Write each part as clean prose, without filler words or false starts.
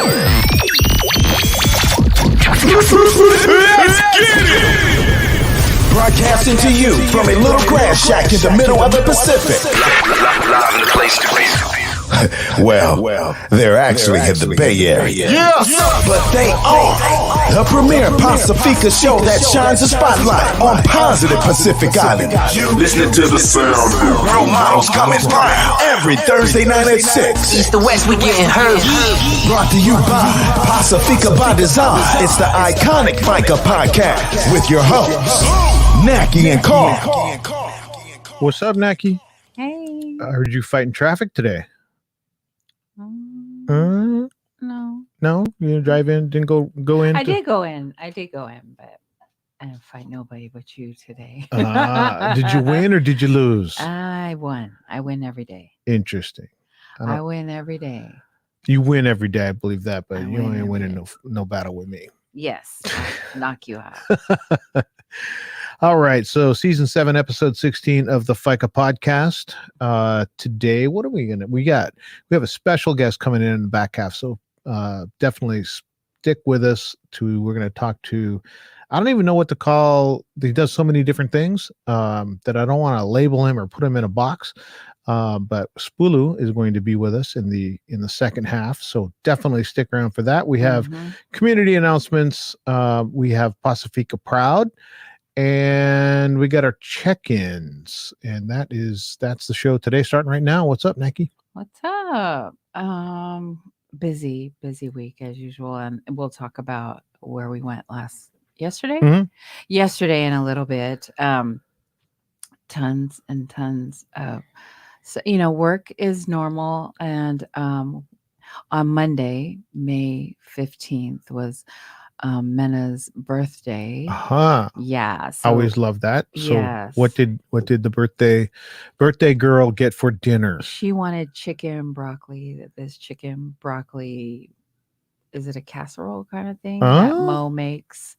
Let's get it! Broadcasting to you from a little grass shack in the middle of the Pacific. Live in the place to be. Well, they're actually in the Bay Area. Yeah. But they are the premier Pacifica show that shines a spotlight on positive Pacific Island. You listening to the sound. Role models coming prime every Thursday night at 6. East to west, we getting hurt. Brought to you by Pacifica by Design. It's the iconic Faika Podcast with your hosts, Naki and Carl. What's up, Naki? Hey. I heard you fighting traffic today. No. You didn't drive in? Didn't go in? I did go in, but I didn't fight nobody but you today. Did you win or did you lose? I won. I win every day. Interesting. I win every day. You win every day, I believe that, but I you win ain't every winning day. no battle with me. Yes. Knock you out. All right. So season 7, episode 16 of the FICA podcast. Today, what are we have a special guest coming in the back half. So definitely stick with us we're going to talk to, I don't even know what to call. He does so many different things that I don't want to label him or put him in a box. But SPULU is going to be with us in the second half. So definitely stick around for that. We have community announcements. We have Pacifica Proud. And we got our check-ins, and that's the show today, starting right now. What's up, Naki? What's up? Busy week as usual, and we'll talk about where we went yesterday. Yesterday in a little bit. Tons and tons of, work is normal, and on Monday, May 15th was Mena's birthday. Yeah. So, always love that. So yes. what did the birthday girl get for dinner? She wanted chicken broccoli. This chicken broccoli, is it a casserole kind of thing that Mo makes?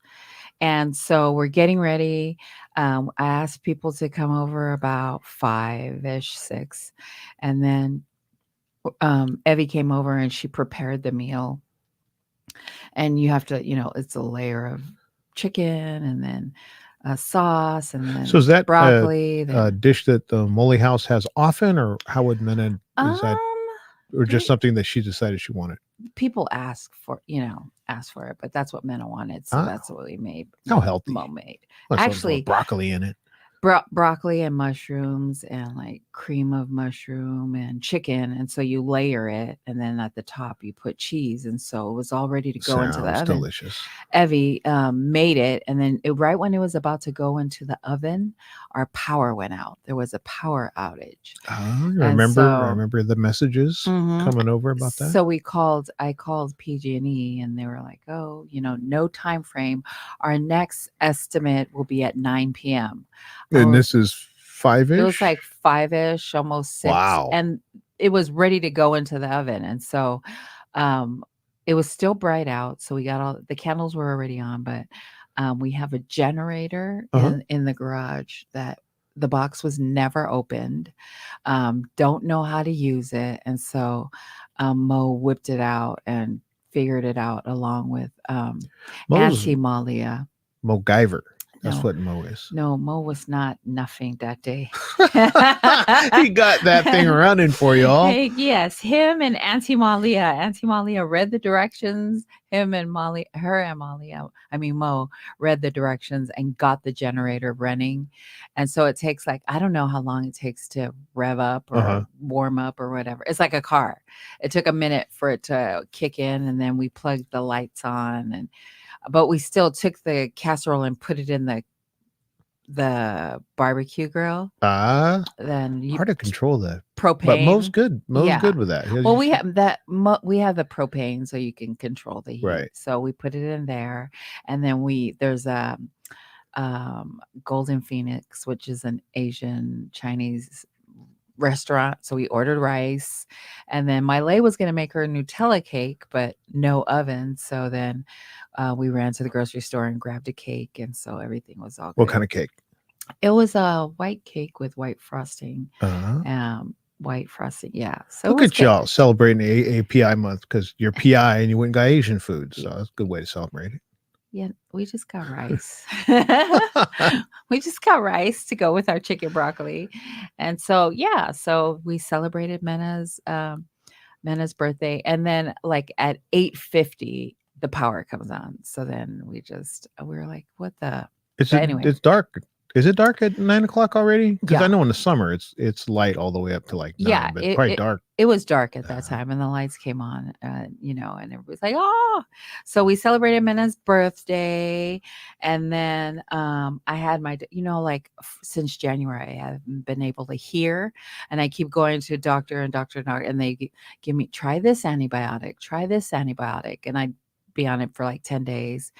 And so we're getting ready. I asked people to come over about 5-ish, 6. And then Evie came over and she prepared the meal. And you have to, it's a layer of chicken and then sauce and then so is that broccoli. A dish that the Molly House has often, or how would Mena, is that, or just something that she decided she wanted? People ask for it, but that's what Mena wanted. So that's what we made. How healthy. Mo made. Let's Actually, broccoli in it. Broccoli and mushrooms and like cream of mushroom and chicken, and so you layer it, and then at the top you put cheese, and so it was all ready to go into the oven. Delicious. Evie made it, and then right when it was about to go into the oven, our power went out. There was a power outage. I remember the messages coming over about that. So I called PG&E, and they were like, "Oh, no time frame. Our next estimate will be at 9 p.m." And this is 5-ish? It was like 5-ish, almost 6. Wow. And it was ready to go into the oven. And so it was still bright out. So we got all the candles were already on, but we have a generator in the garage that the box was never opened. Don't know how to use it. And so Mo whipped it out and figured it out along with Auntie Malia. MacGyver. That's what Mo is. No, Mo was not nothing that day. He got that thing running for y'all. Hey, yes, him and Auntie Malia. Auntie Malia read the directions. Mo read the directions and got the generator running. And so it takes I don't know how long it takes to rev up or warm up or whatever. It's like a car. It took a minute for it to kick in, and then we plugged the lights on, but we still took the casserole and put it in the barbecue grill. Then hard to control that. Propane. But Mo's good. Mo's good with that. Well, we have that. We have the propane, so you can control the heat. Right. So we put it in there, and then there's a Golden Phoenix, which is an Asian Chinese restaurant. So we ordered rice, and then Miley was going to make her a Nutella cake, but no oven. So then we ran to the grocery store and grabbed a cake, and so everything was all good. What kind of cake? It was a white cake with white frosting, white frosting. Yeah. So Look it was at good. y'all celebrating API month because you're PI and you went and got Asian food. So that's a good way to celebrate it. Yeah, we just got rice. We just got rice to go with our chicken broccoli. And so yeah, so we celebrated Mena's birthday. And then like at 8:50, the power comes on. So then we were like, what the but anyway. It's dark. Is it dark at 9 o'clock already? Because I Yeah. know in the summer it's light all the way up to like 9, Yeah, but it's probably dark. it was dark at that time, and the lights came on, and everybody's like, "Oh!" So we celebrated Minna's birthday, and then I had since January, I haven't been able to hear, and I keep going to doctor, and they give me try this antibiotic, and I'd be on it for like 10 days.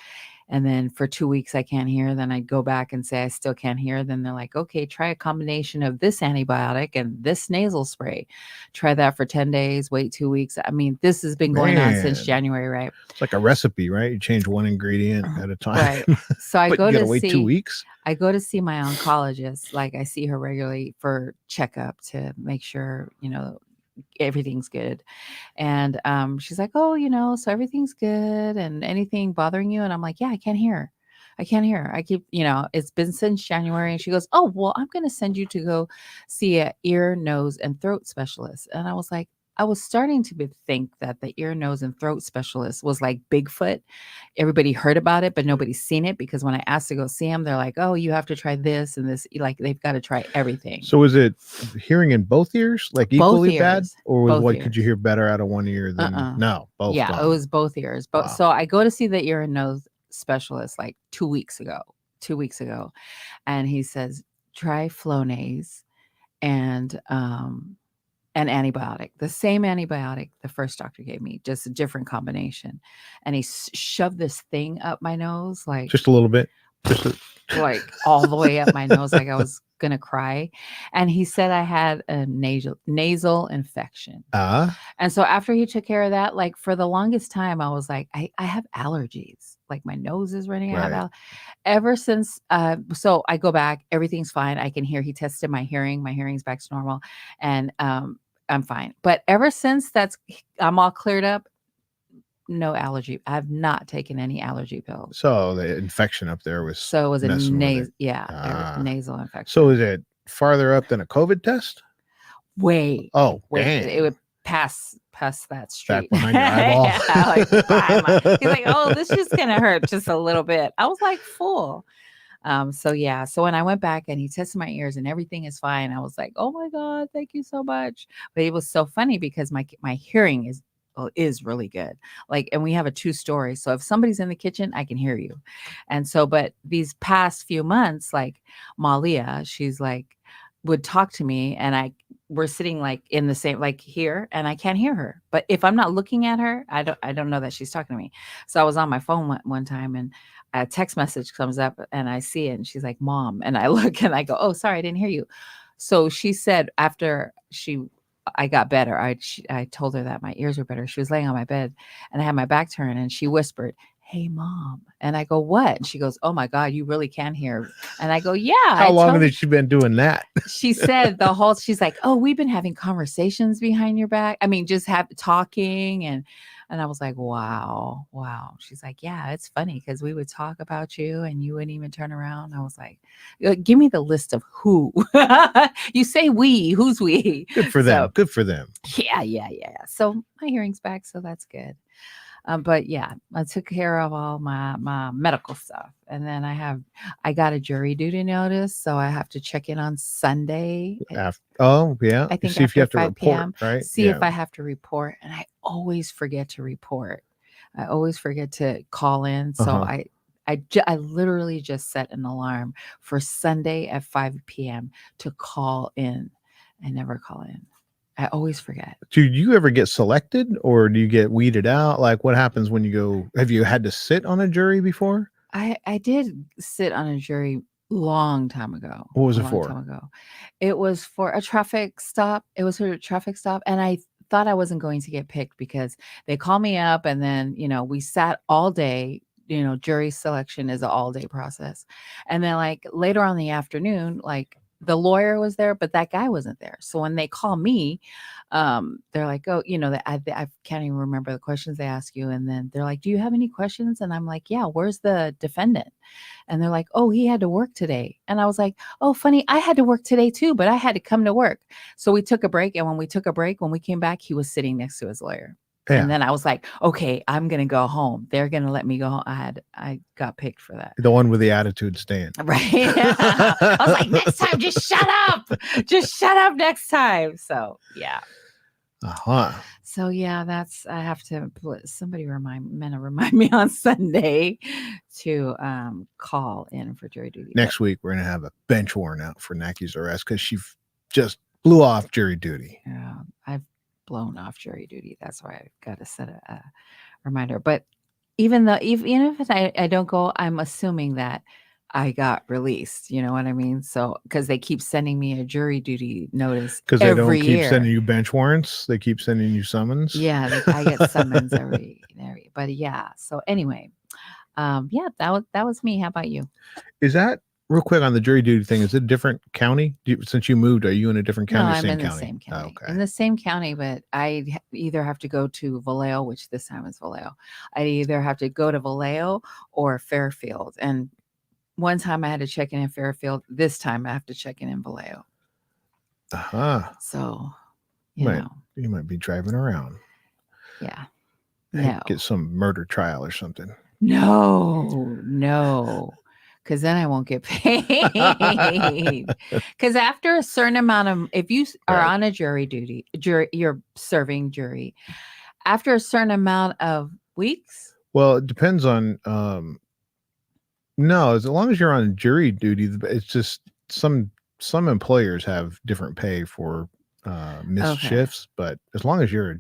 And then for 2 weeks, I can't hear. Then I'd go back and say, I still can't hear. Then they're like, okay, try a combination of this antibiotic and this nasal spray. Try that for 10 days, wait 2 weeks. I mean, this has been going on since Man. January, right? It's like a recipe, right? You change one ingredient at a time. Right. So I But go you gotta to wait 2 see, weeks. I go to see my oncologist. Like I see her regularly for checkup to make sure, everything's good. And she's like, oh, so everything's good and anything bothering you? And I'm like, yeah, I can't hear. I keep, it's been since January. And she goes, oh, well, I'm going to send you to go see a ear, nose, and throat specialist. And I was like, I was starting to think that the ear, nose, and throat specialist was like Bigfoot. Everybody heard about it, but nobody's seen it because when I asked to go see him, they're like, oh, you have to try this and this. Like they've got to try everything. So is it hearing in both ears, like Both equally bad? ears. Or was Both what ears. could you hear better out of one ear than no, both Yeah, gone. it was both ears. But Wow. so I go to see the ear and nose specialist like 2 weeks ago. And he says, try Flonase and an antibiotic, the same antibiotic the first doctor gave me, just a different combination. And he shoved this thing up my nose, like Just a little bit. like all the way up my nose, like I was gonna cry. And he said I had a nasal infection. And so after he took care of that, like for the longest time, I was like, I have allergies. Like my nose is running. Right. Ever since, so I go back, everything's fine. I can hear. He tested my hearing. My hearing's back to normal, and I'm fine. But ever since I'm all cleared up. No allergy. I've not taken any allergy pills. So the infection up there was So it was a nasal infection. So is it farther up than a COVID test? Wait. Dang. It would pass that street. Back behind your eyeball. He's like, oh, this is gonna hurt just a little bit. I was like, full. So when I went back and he tested my ears and everything is fine, I was like, oh my God, thank you so much. But it was so funny because my hearing is really good. Like, and we have a 2-story. So if somebody's in the kitchen, I can hear you. And so, but these past few months, like Malia, she's like, would talk to me and we're sitting like in the same, like here, and I can't hear her. But if I'm not looking at her, I don't know that she's talking to me. So I was on my phone one time and a text message comes up and I see it and she's like, Mom. And I look and I go, oh, sorry, I didn't hear you. So she said after I got better. I told her that my ears were better. She was laying on my bed and I had my back turned and she whispered, hey, Mom. And I go, what? And she goes, oh my God, you really can hear. And I go, yeah. How long has she been doing that? She said she's like, oh, we've been having conversations behind your back. I mean, just talking. And I was like, wow. She's like, yeah, it's funny because we would talk about you and you wouldn't even turn around. I was like, give me the list of who. You say we, who's we? Good for them. Good for them. Yeah. So my hearing's back, so that's good. But yeah, I took care of all my medical stuff. And then I got a jury duty notice. So I have to check in on Sunday. Yeah. I think see if you have to 5 report, p.m. right? See if I have to report. And I always forget to report. I always forget to call in. So I literally just set an alarm for Sunday at 5 p.m. to call in. I never call in. I always forget. Do you ever get selected or do you get weeded out? Like what happens when you go? Have you had to sit on a jury before? I did sit on a jury long time ago. What was it for? Time ago. It was for a traffic stop. And I thought I wasn't going to get picked because they called me up and then, we sat all day. Jury selection is an all-day process. And then like later on in the afternoon, like the lawyer was there, but that guy wasn't there. So when they call me, they're like, oh, I can't even remember the questions they ask you. And then they're like, do you have any questions? And I'm like, yeah, where's the defendant? And they're like, oh, he had to work today. And I was like, oh, funny, I had to work today too, but I had to come to work. So we took a break. And when we came back, he was sitting next to his lawyer. Yeah. And then I was like, okay, I'm going to go home. They're going to let me go home. I got picked for that. The one with the attitude stand. Right. I was like, next time, just shut up. Just shut up next time. So, yeah. Uh-huh. So, yeah, I have to, somebody remind me on Sunday to call in for jury duty. Next week, we're going to have a bench warrant out for Naki's arrest because she just blew off jury duty. Yeah, I've blown off jury duty. That's why I've got to set a reminder. But even if I don't go, I'm assuming that I got released. You know what I mean? So because they keep sending me a jury duty notice because they don't year. keep sending you bench warrants. They keep sending you summons. Yeah, I get summons every. But yeah. So anyway, yeah, that was me. How about you? Is that real quick on the jury duty thing? Is it a different county? Since you moved, are you in a different county? No, I'm in the same county. Oh, okay. In the same county, but I either have to go to Vallejo, which this time is Vallejo. I either have to go to Vallejo or Fairfield. And one time I had to check in Fairfield. This time I have to check in Vallejo. Uh-huh. So, you might be driving around. Yeah. No. Get some murder trial or something. No. Because then I won't get paid. Because after a certain amount of, if you are on a jury, you're serving jury. After a certain amount of weeks. Well, it depends on. No, as long as you're on jury duty, it's just some employers have different pay for missed shifts. But as long as you're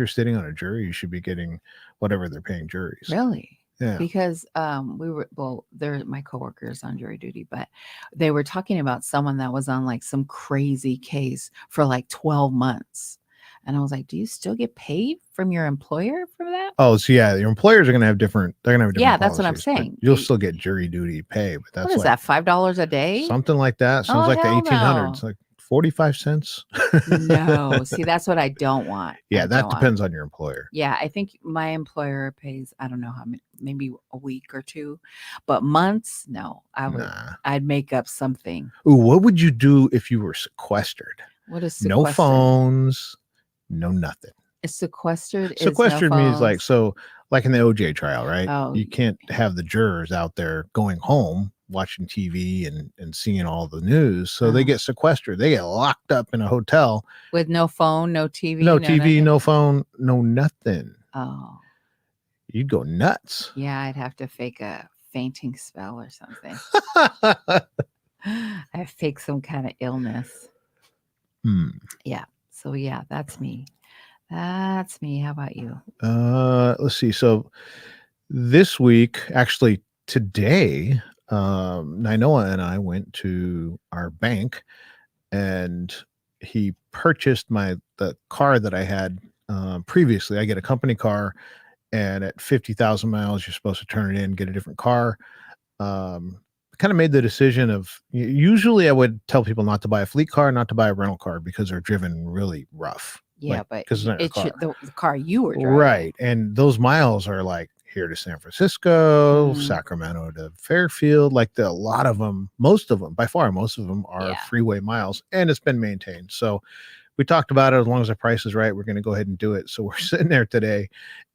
sitting on a jury, you should be getting whatever they're paying juries. Really? Yeah. Because they're my coworkers on jury duty, but they were talking about someone that was on like some crazy case for like 12 months. And I was like, do you still get paid from your employer for that? Oh, so yeah, your employers are going to have different. They're going to have different. Yeah, that's what I'm saying. You'll still get jury duty pay, but that's what is that? $5 a day? Something like that. Sounds like the 1800s, like 45 cents. No, see, that's what I don't want. Yeah, that depends on your employer. Yeah, I think my employer pays, I don't know how many, maybe a week or two, but months, no. I'd make up something. Ooh, what would you do if you were sequestered? What is sequestered? No phones, no nothing. Is sequestered? Sequestered means like in the OJ trial, right? Oh, you can't have the jurors out there going home watching TV and seeing all the news. So they get sequestered. They get locked up in a hotel with no phone, no TV, no TV, nothing. No phone, no nothing. Oh, you'd go nuts. Yeah, I'd have to fake a fainting spell or something. I fake some kind of illness. Yeah. So yeah, that's me. That's me. How about you? Let's see. So this week, actually today, Nainoa and I went to our bank and he purchased the car that I had previously. I get a company car and at 50,000 miles, you're supposed to turn it in, get a different car. Kind of made the decision of, usually I would tell people not to buy a fleet car, not to buy a rental car because they're driven really rough. Yeah, but the car you were driving. Right. And those miles are like here to San Francisco, Sacramento to Fairfield, like a lot of them, most of them are freeway miles, and it's been maintained. So we talked about it. As long as the price is right, we're going to go ahead and do it. So we're sitting there today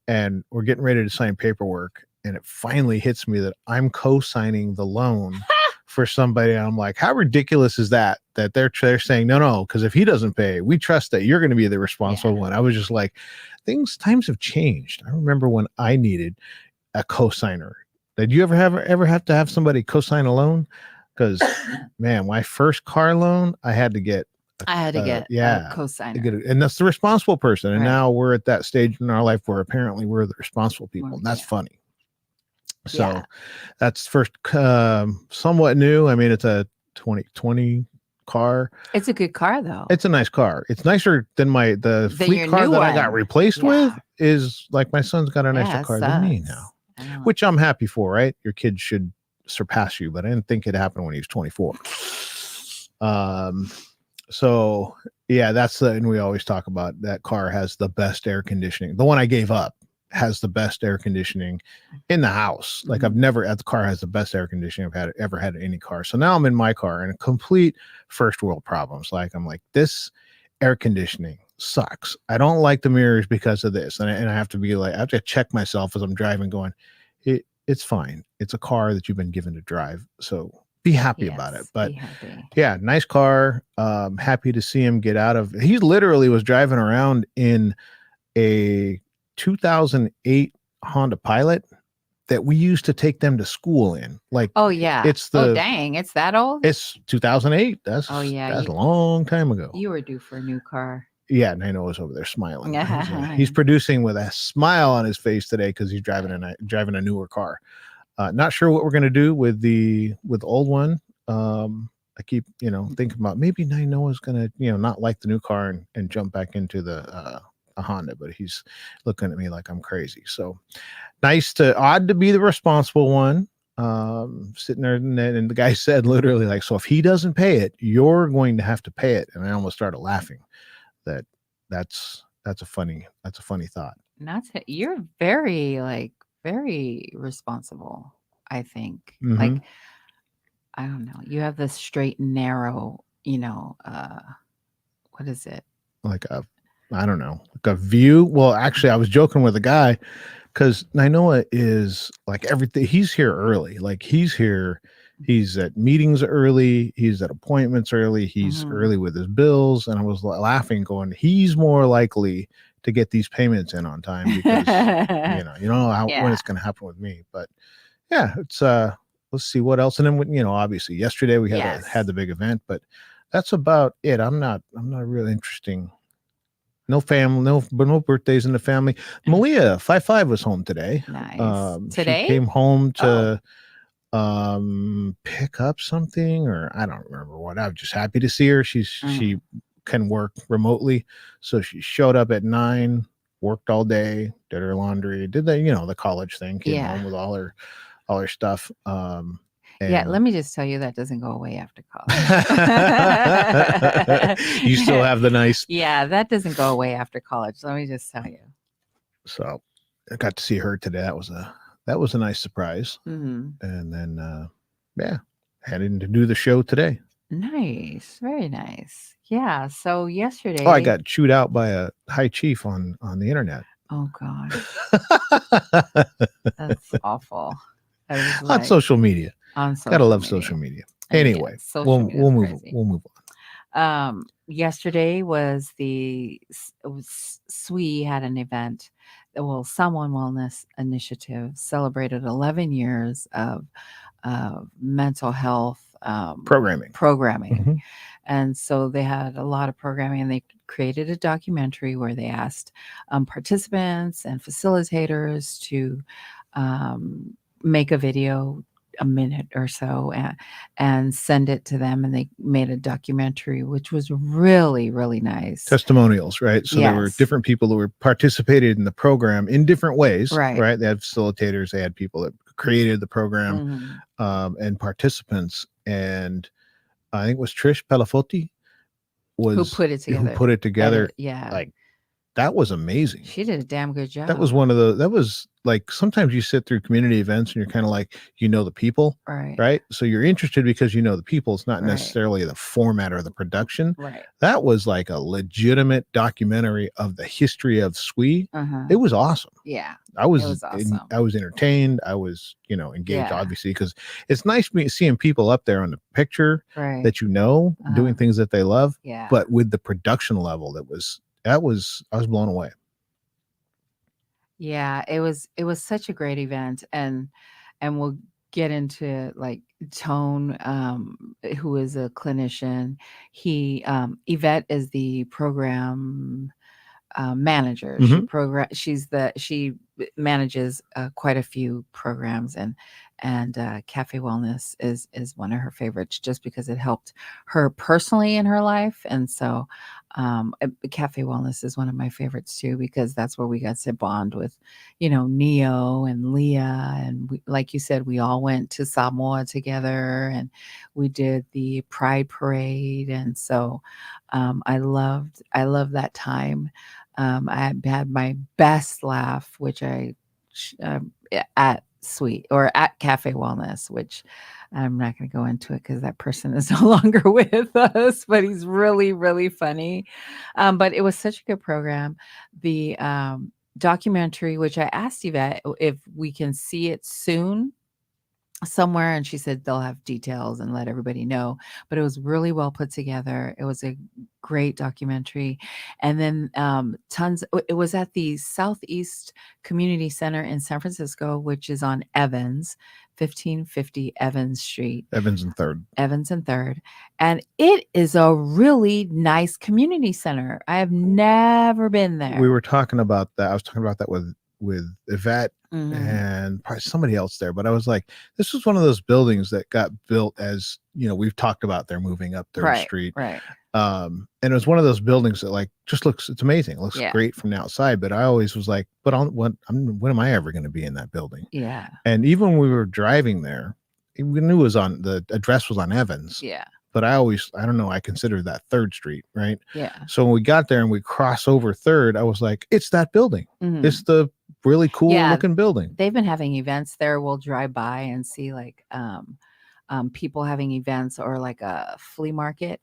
and we're getting ready to sign paperwork. And it finally hits me that I'm co-signing the loan for somebody. And I'm like, how ridiculous is that they're saying, no, because if he doesn't pay, we trust that you're going to be the responsible one. I was just like, times have changed. I remember when I needed a co-signer. Did you ever have to have somebody co-sign a loan? Because man, my first car loan, I had to get a co-signer. And that's the responsible person. And now we're at that stage in our life where apparently we're the responsible people. And that's funny. So that's first somewhat new. I mean, it's a 2020 car. It's a good car though. It's a nice car. It's nicer than the fleet car that I got replaced with. Is like my son's got a nicer car than me now, which I'm happy for, right? Your kid should surpass you, but I didn't think it happened when he was 24. So yeah, and we always talk about that car has the best air conditioning. The one I gave up has the best air conditioning in the house. Like the car has the best air conditioning I've ever had in any car. So now I'm in my car and a complete first world problems. Like I'm like, this air conditioning sucks. I don't like the mirrors because of this. And I have to be like, I have to check myself as I'm driving going, it's fine. It's a car that you've been given to drive. So be happy about it. But yeah, nice car. Happy to see him get out of. He literally was driving around in a 2008 Honda Pilot that we used to take them to school in. Like, oh yeah, it's dang, it's that old. It's 2008. That's a long time ago. You were due for a new car. Yeah, Nino was over there smiling. He's producing with a smile on his face today because he's driving a newer car. Not sure what we're gonna do with the old one. I keep thinking about maybe Nino's gonna not like the new car and jump back into the a Honda, but he's looking at me like I'm crazy. So odd to be the responsible one. Sitting there and the guy said literally like, so if he doesn't pay it, you're going to have to pay it. And I almost started laughing. That's a funny thought. You're very responsible, I think. Mm-hmm. Like, I don't know. You have this straight and narrow, what is it? Like I don't know, like a view. Well, actually, I was joking with a guy because Nainoa is like everything. He's here early. Like he's at meetings early. He's at appointments early. He's early with his bills. And I was laughing going, he's more likely to get these payments in on time because, you don't know when it's going to happen with me. But yeah, it's, let's see what else. And then, obviously yesterday we had the big event, but that's about it. I'm not really interesting. No family, no birthdays in the family. Malia 5 was home today. Nice. Today? She came home to pick up something, or I don't remember what. I'm just happy to see her. She can work remotely. So she showed up at 9, worked all day, did her laundry, did the college thing, came home with all her stuff. Let me just tell you, that doesn't go away after college. You still have the nice. Yeah, that doesn't go away after college. Let me just tell you. So I got to see her today. That was a nice surprise. Mm-hmm. And then, heading to do the show today. Nice. Very nice. Yeah. So yesterday. Oh, I got chewed out by a high chief on the internet. Oh, gosh. That's awful. On social media. Gotta love social media. Anyway, we'll move on. Yesterday was SWE had an event. Someone Wellness Initiative celebrated 11 years of mental health programming. Mm-hmm. And so they had a lot of programming, and they created a documentary where they asked participants and facilitators to make a video, a minute or so, and send it to them, and they made a documentary, which was really, really nice. Testimonials, right? So there were different people who were participated in the program in different ways, right? They had facilitators, they had people that created the program, and participants, and I think it was Trish Pelafotti who put it together. Like that was amazing. She did a damn good job. That was like, sometimes you sit through community events and you're kind of like, the people, right? So you're interested because the people. It's not necessarily the format or the production. Right. That was like a legitimate documentary of the history of SWE. It was awesome. Yeah. I was entertained. I was, engaged, obviously, because it's nice seeing people up there on the picture that doing things that they love. Yeah. But with the production level, I was blown away. Yeah, it was such a great event, and we'll get into like Tone, who is a clinician. Yvette is the program manager. She manages quite a few programs, and Cafe Wellness is one of her favorites, just because it helped her personally in her life. And so Cafe Wellness is one of my favorites too, because that's where we got to bond with, Neo and Leah, and like you said, we all went to Samoa together, and we did the Pride Parade. And so I loved that time. I had my best laugh, which at Cafe Wellness, which I'm not going to go into it because that person is no longer with us, but he's really, really funny. But it was such a good program. The documentary, which I asked Yvette if we can see it soon somewhere, and she said they'll have details and let everybody know, but it was really well put together. It was a great documentary. And then it was at the Southeast Community Center in San Francisco, which is on 1550 Evans Street. Evans and Third. And it is a really nice community center. I have never been there. We were talking about that. I was talking about that with Yvette and probably somebody else there, but I was like, this was one of those buildings that got built as, we've talked about, they're moving up Third Street. Right. And it was one of those buildings that just it's amazing. It looks great from the outside, but I always was like, but when am I ever going to be in that building? Yeah. And even when we were driving there, we knew the address was on Evans. Yeah. But I don't know, I considered that Third Street, right? Yeah. So when we got there and we crossed over Third, I was like, it's that building. Mm-hmm. It's the really cool looking building. They've been having events there. We'll drive by and see people having events, or like a flea market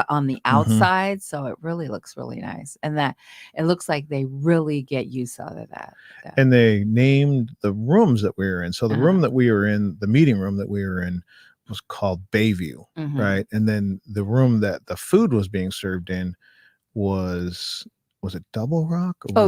on the outside. So it really looks really nice. And that it looks like they really get use out of that. And they named the rooms that we were in. So the room that we were in, the meeting room that we were in, was called Bayview, right? And then the room that the food was being served in was it Double Rock? Double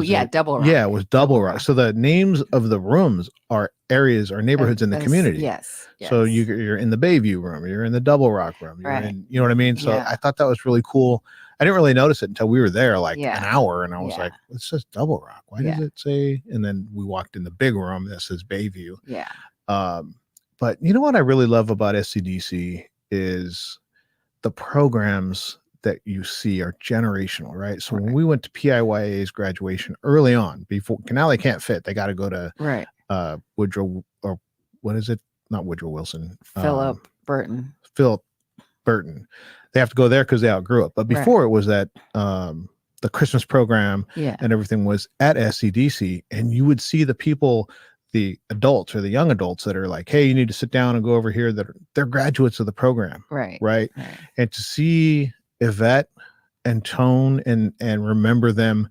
Rock. Yeah, it was Double Rock. So the names of the rooms are areas or neighborhoods in the community. Yes. So you're in the Bayview room, you're in the Double Rock room, you're in, you know what I mean? So I thought that was really cool. I didn't really notice it until we were there an hour, and I was like, it's just Double Rock. Why does it say? And then we walked in the big room that says Bayview. Yeah. But you know what I really love about SCDC is the programs that you see are generational, right? So when we went to PIYA's graduation early on, before now they can't fit, they got to go to Woodrow, or what is it? Not Woodrow Wilson. Philip Burton. They have to go there because they outgrew it. But before it was that the Christmas program and everything was at SCDC, and you would see the people, the adults or the young adults that are like, hey, you need to sit down and go over here, they're graduates of the program. Right. And to see Yvette and Tone and remember them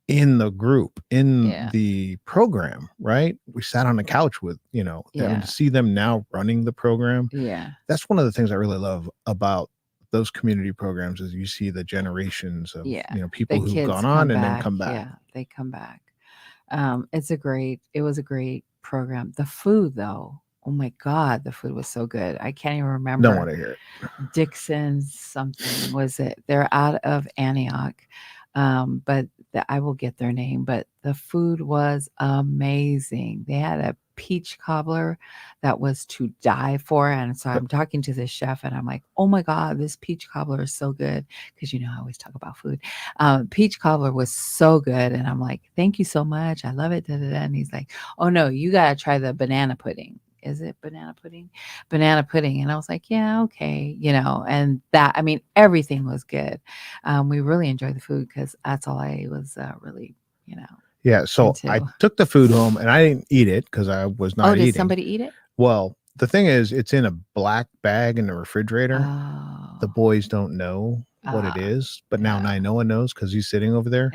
in the group, in the program, right? We sat on the couch with, and to see them now running the program. Yeah. That's one of the things I really love about those community programs, is you see the generations of, people who've gone on and then come back. Yeah, they come back. It was a great program. The food, though, oh my God, the food was so good. I can't even remember. Don't want to hear it. Dixon's something was it? They're out of Antioch, but I will get their name. But the food was amazing. They had a peach cobbler that was to die for, and so I'm talking to this chef, and I'm like, oh my God, this peach cobbler is so good, because I always talk about food. Peach cobbler was so good, and I'm like, thank you so much, I love it. And he's like, oh no, you gotta try the banana pudding. Is it banana pudding? Banana pudding. And I was like, yeah, okay. And that, everything was good. We really enjoyed the food, because that's all I was really, Yeah. So into. I took the food home, and I didn't eat it because I was not eating. Did somebody eat it? Well, the thing is, it's in a black bag in the refrigerator. Oh. The boys don't know what it is, but now Noah knows, because he's sitting over there.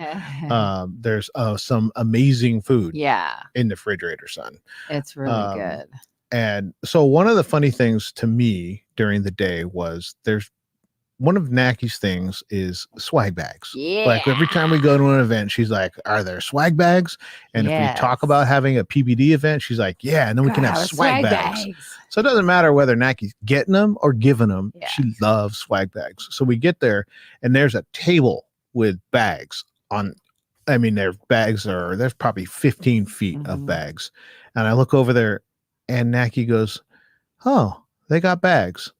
There's some amazing food in the refrigerator, son. It's really good. And so one of the funny things to me during the day was, there's one of Naki's things is swag bags. Yeah. Like every time we go to an event, she's like, are there swag bags? And if we talk about having a PBD event, she's like, yeah, and then we can have swag bags. So it doesn't matter whether Naki's getting them or giving them. Yeah. She loves swag bags. So we get there, and there's a table with bags on I mean, there's probably 15 feet of Mhm. bags. And I look over there and Naki goes, oh, they got bags.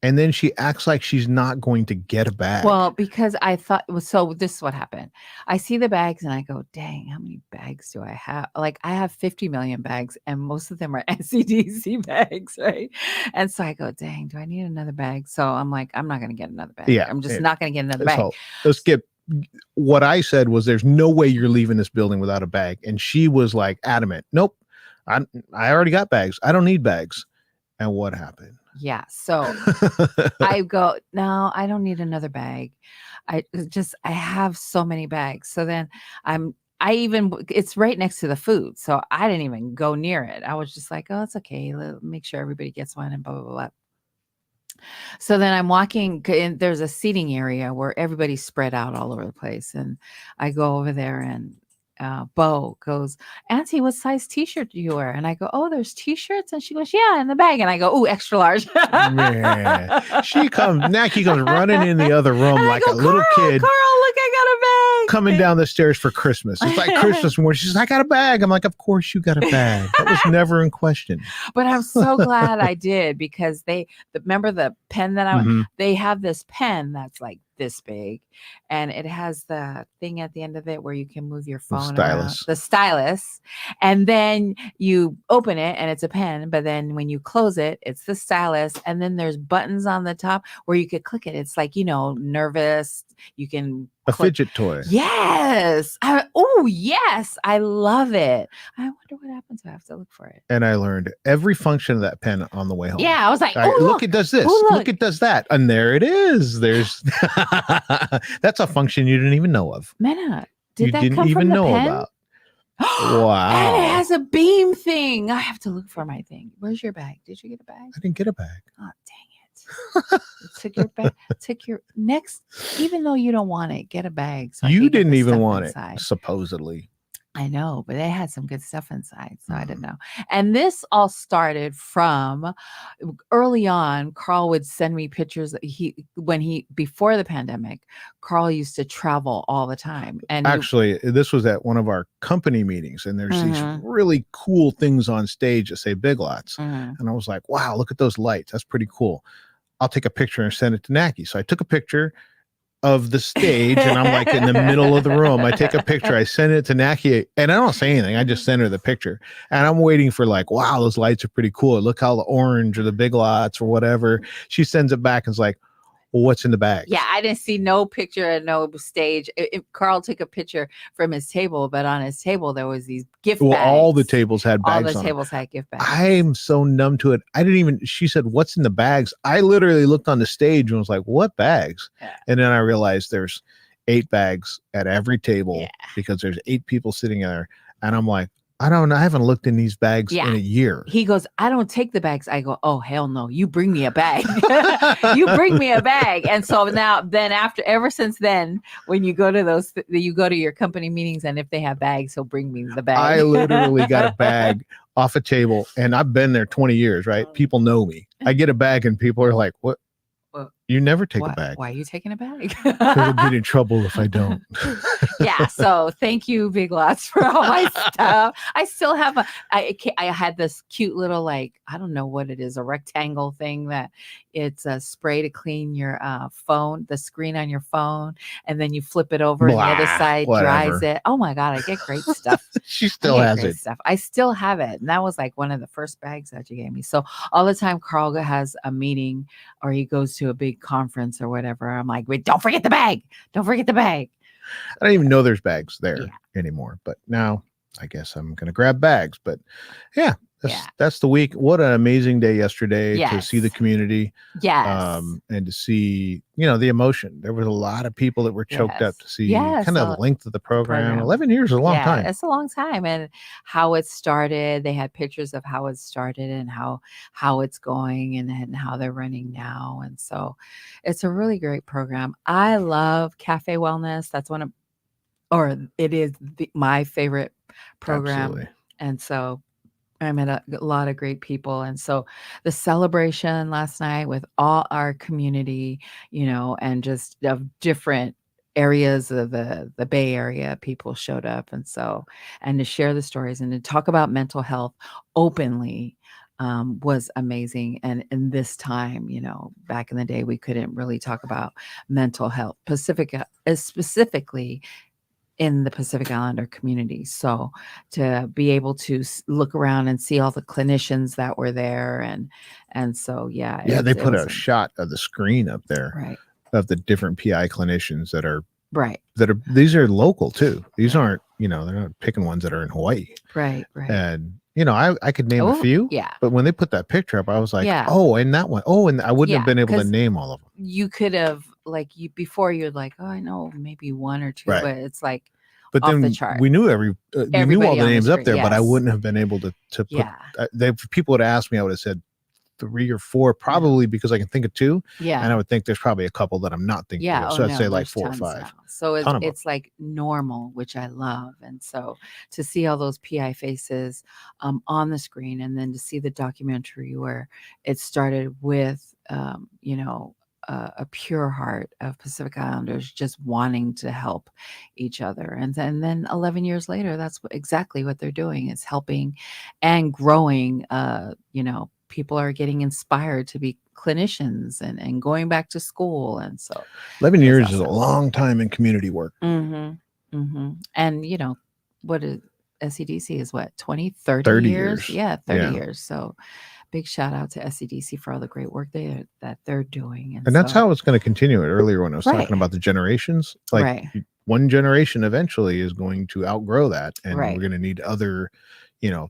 And then she acts like she's not going to get a bag. Well, because I thought so this is what happened. I see the bags and I go, dang, how many bags do I have? Like I have 50 million bags and most of them are NCDC bags, right? And so I go, dang, do I need another bag? So I'm like, I'm not gonna get another bag. Yeah, I'm just not gonna get another bag. So let's get what I said was there's no way you're leaving this building without a bag. And she was like adamant. Nope. I already got bags. I don't need bags. And what happened? Yeah. So I go, no, I don't need another bag. I have so many bags. So then it's right next to the food. So I didn't even go near it. I was just like, oh, it's okay. Make sure everybody gets one and blah, blah, blah. So then I'm walking and there's a seating area where everybody's spread out all over the place. And I go over there and Bo goes, Auntie, what size t-shirt do you wear? And I go, oh, there's t-shirts. And she goes, yeah, in the bag. And I go, oh, extra large. Man, Naki comes running in the other room and like go, a little kid. Carl, look, I got a bag. Coming down the stairs for Christmas. It's like Christmas morning. She's like, I got a bag. I'm like, of course you got a bag. That was never in question. But I'm so glad I did because remember the pen that they have this pen that's like this big and it has the thing at the end of it where you can move your phone around, the stylus, and then you open it and it's a pen, but then when you close it, it's the stylus, and then there's buttons on the top where you could click it. It's like, nervous, you can fidget toy. Yes. Yes, I love it. I wonder what happens if I have to look for it. And I learned every function of that pen on the way home. Yeah, I was like, look, it does this. Look, it does that. And there it is. There's that's a function you didn't even know of. Mena, you didn't even know about. Wow. And it has a beam thing. I have to look for my thing. Where's your bag? Did you get a bag? I didn't get a bag. Oh, dang it. Took your bag. Took your next, even though you don't want it, get a bag. So you didn't even want it, supposedly. I know, but they had some good stuff inside, so I didn't know. And this all started from early on. Carl would send me pictures. Before the pandemic, Carl used to travel all the time. And actually, this was at one of our company meetings, and there's these really cool things on stage that say Big Lots. And I was like, wow, look at those lights. That's pretty cool. I'll take a picture and send it to Naki. So I took a picture of the stage and I'm like in the middle of the room. I take a picture, I send it to Naki, and I don't say anything. I just send her the picture. And I'm waiting for like, wow, those lights are pretty cool. Look how the orange or the Big Lots or whatever. She sends it back and is like, well, what's in the bag? Yeah, I didn't see no picture and no stage. Carl took a picture from his table, but on his table there was these gift bags. All the tables had bags. All the on tables them. had gift bags. I'm so numb to it. She said, what's in the bags? I literally looked on the stage and was like, what bags? Yeah. And then I realized there's 8 bags at every table because there's 8 people sitting there. And I'm like, I haven't looked in these bags in a year. He goes, I don't take the bags. I go, oh, hell no. You bring me a bag. You bring me a bag. And so ever since then, when you go to your company meetings, and if they have bags, he'll bring me the bag. I literally got a bag off a table, and I've been there 20 years, right? People know me. I get a bag and people are like, what? You never take a bag. Why are you taking a bag? I'll get in trouble if I don't. Yeah. So thank you, Big Lots, for all my stuff. I still have I had this cute little, I don't know what it is, a rectangle thing that it's a spray to clean your phone, the screen on your phone. And then you flip it over and the other side dries it. Oh my God. I get great stuff. She still has it. Stuff. I still have it. And that was like one of the first bags that you gave me. So all the time Carl has a meeting or he goes to a big conference or whatever, I'm like, wait, don't forget the bag. Don't forget the bag. I don't even know there's bags there anymore, but now I guess I'm going to grab bags. But that's the week. What an amazing day yesterday to see the community. Yes. And to see, the emotion. There was a lot of people that were choked up to see kind of the length of the program. 11 years is a long time. It's a long time. And how it started, they had pictures of how it started and how it's going and how they're running now. And so it's a really great program. I love Cafe Wellness. That's it is my favorite program. Absolutely. And so I met a lot of great people. And so the celebration last night with all our community, and just of different areas of the Bay Area, people showed up. And to share the stories and to talk about mental health openly was amazing. And in this time, back in the day, we couldn't really talk about mental health, specifically in the Pacific Islander community. So to be able to look around and see all the clinicians that were there, and so they put a shot of the screen up there, right, of the different PI clinicians that are right. These are local too. These Right. aren't, they're not picking ones that are in Hawaii. Right. And I could name a few. Yeah. But when they put that picture up, I was like, Yeah. oh, and that one. Oh, and I wouldn't have been able to 'cause name all of them. You could have before you're like, oh, I know maybe one or two, Right. but it's like But off then the chart. we knew we knew all the names up there, but I yes. wouldn't have been able to put. Yeah. If people would have asked me, I would have said 3 or 4, probably because I can think of 2. Yeah. And I would think there's probably a couple that I'm not thinking of. So I'd say like 4 or 5. Now. So it's like normal, which I love. And so to see all those PI faces on the screen, and then to see the documentary where it started with, a pure heart of Pacific Islanders just wanting to help each other. And then 11 years later, that's exactly what they're doing, is helping and growing. People are getting inspired to be clinicians and going back to school. And so 11 years is a long time in community work. Mm-hmm. Mm-hmm. And what is SCDC is what, 30 years? Yeah, 30 years. So big shout out to SCDC for all the great work that they're doing. And that's how it's going to continue. It earlier when I was Right. talking about the generations, like Right. one generation eventually is going to outgrow that, and Right. we're going to need other,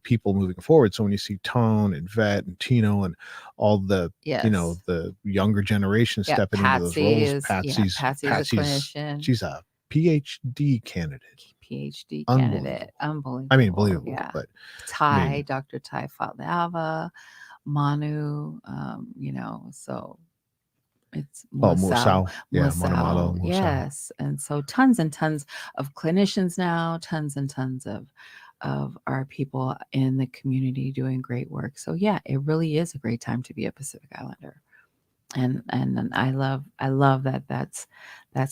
people moving forward. So when you see Tone and Vet and Tino and all the, Yes. The younger generation stepping into those roles, Patsy's a clinician. She's a PhD candidate. PhD Unbelievable. candidate. Unbelievable. I mean, believable. Yeah. But Dr. Tai Fatlava, Manu, so it's Musao. Yeah, Manamalo. Musao. Yes. And so tons and tons of clinicians now, tons and tons of our people in the community doing great work. So yeah, it really is a great time to be a Pacific Islander. And I love that that's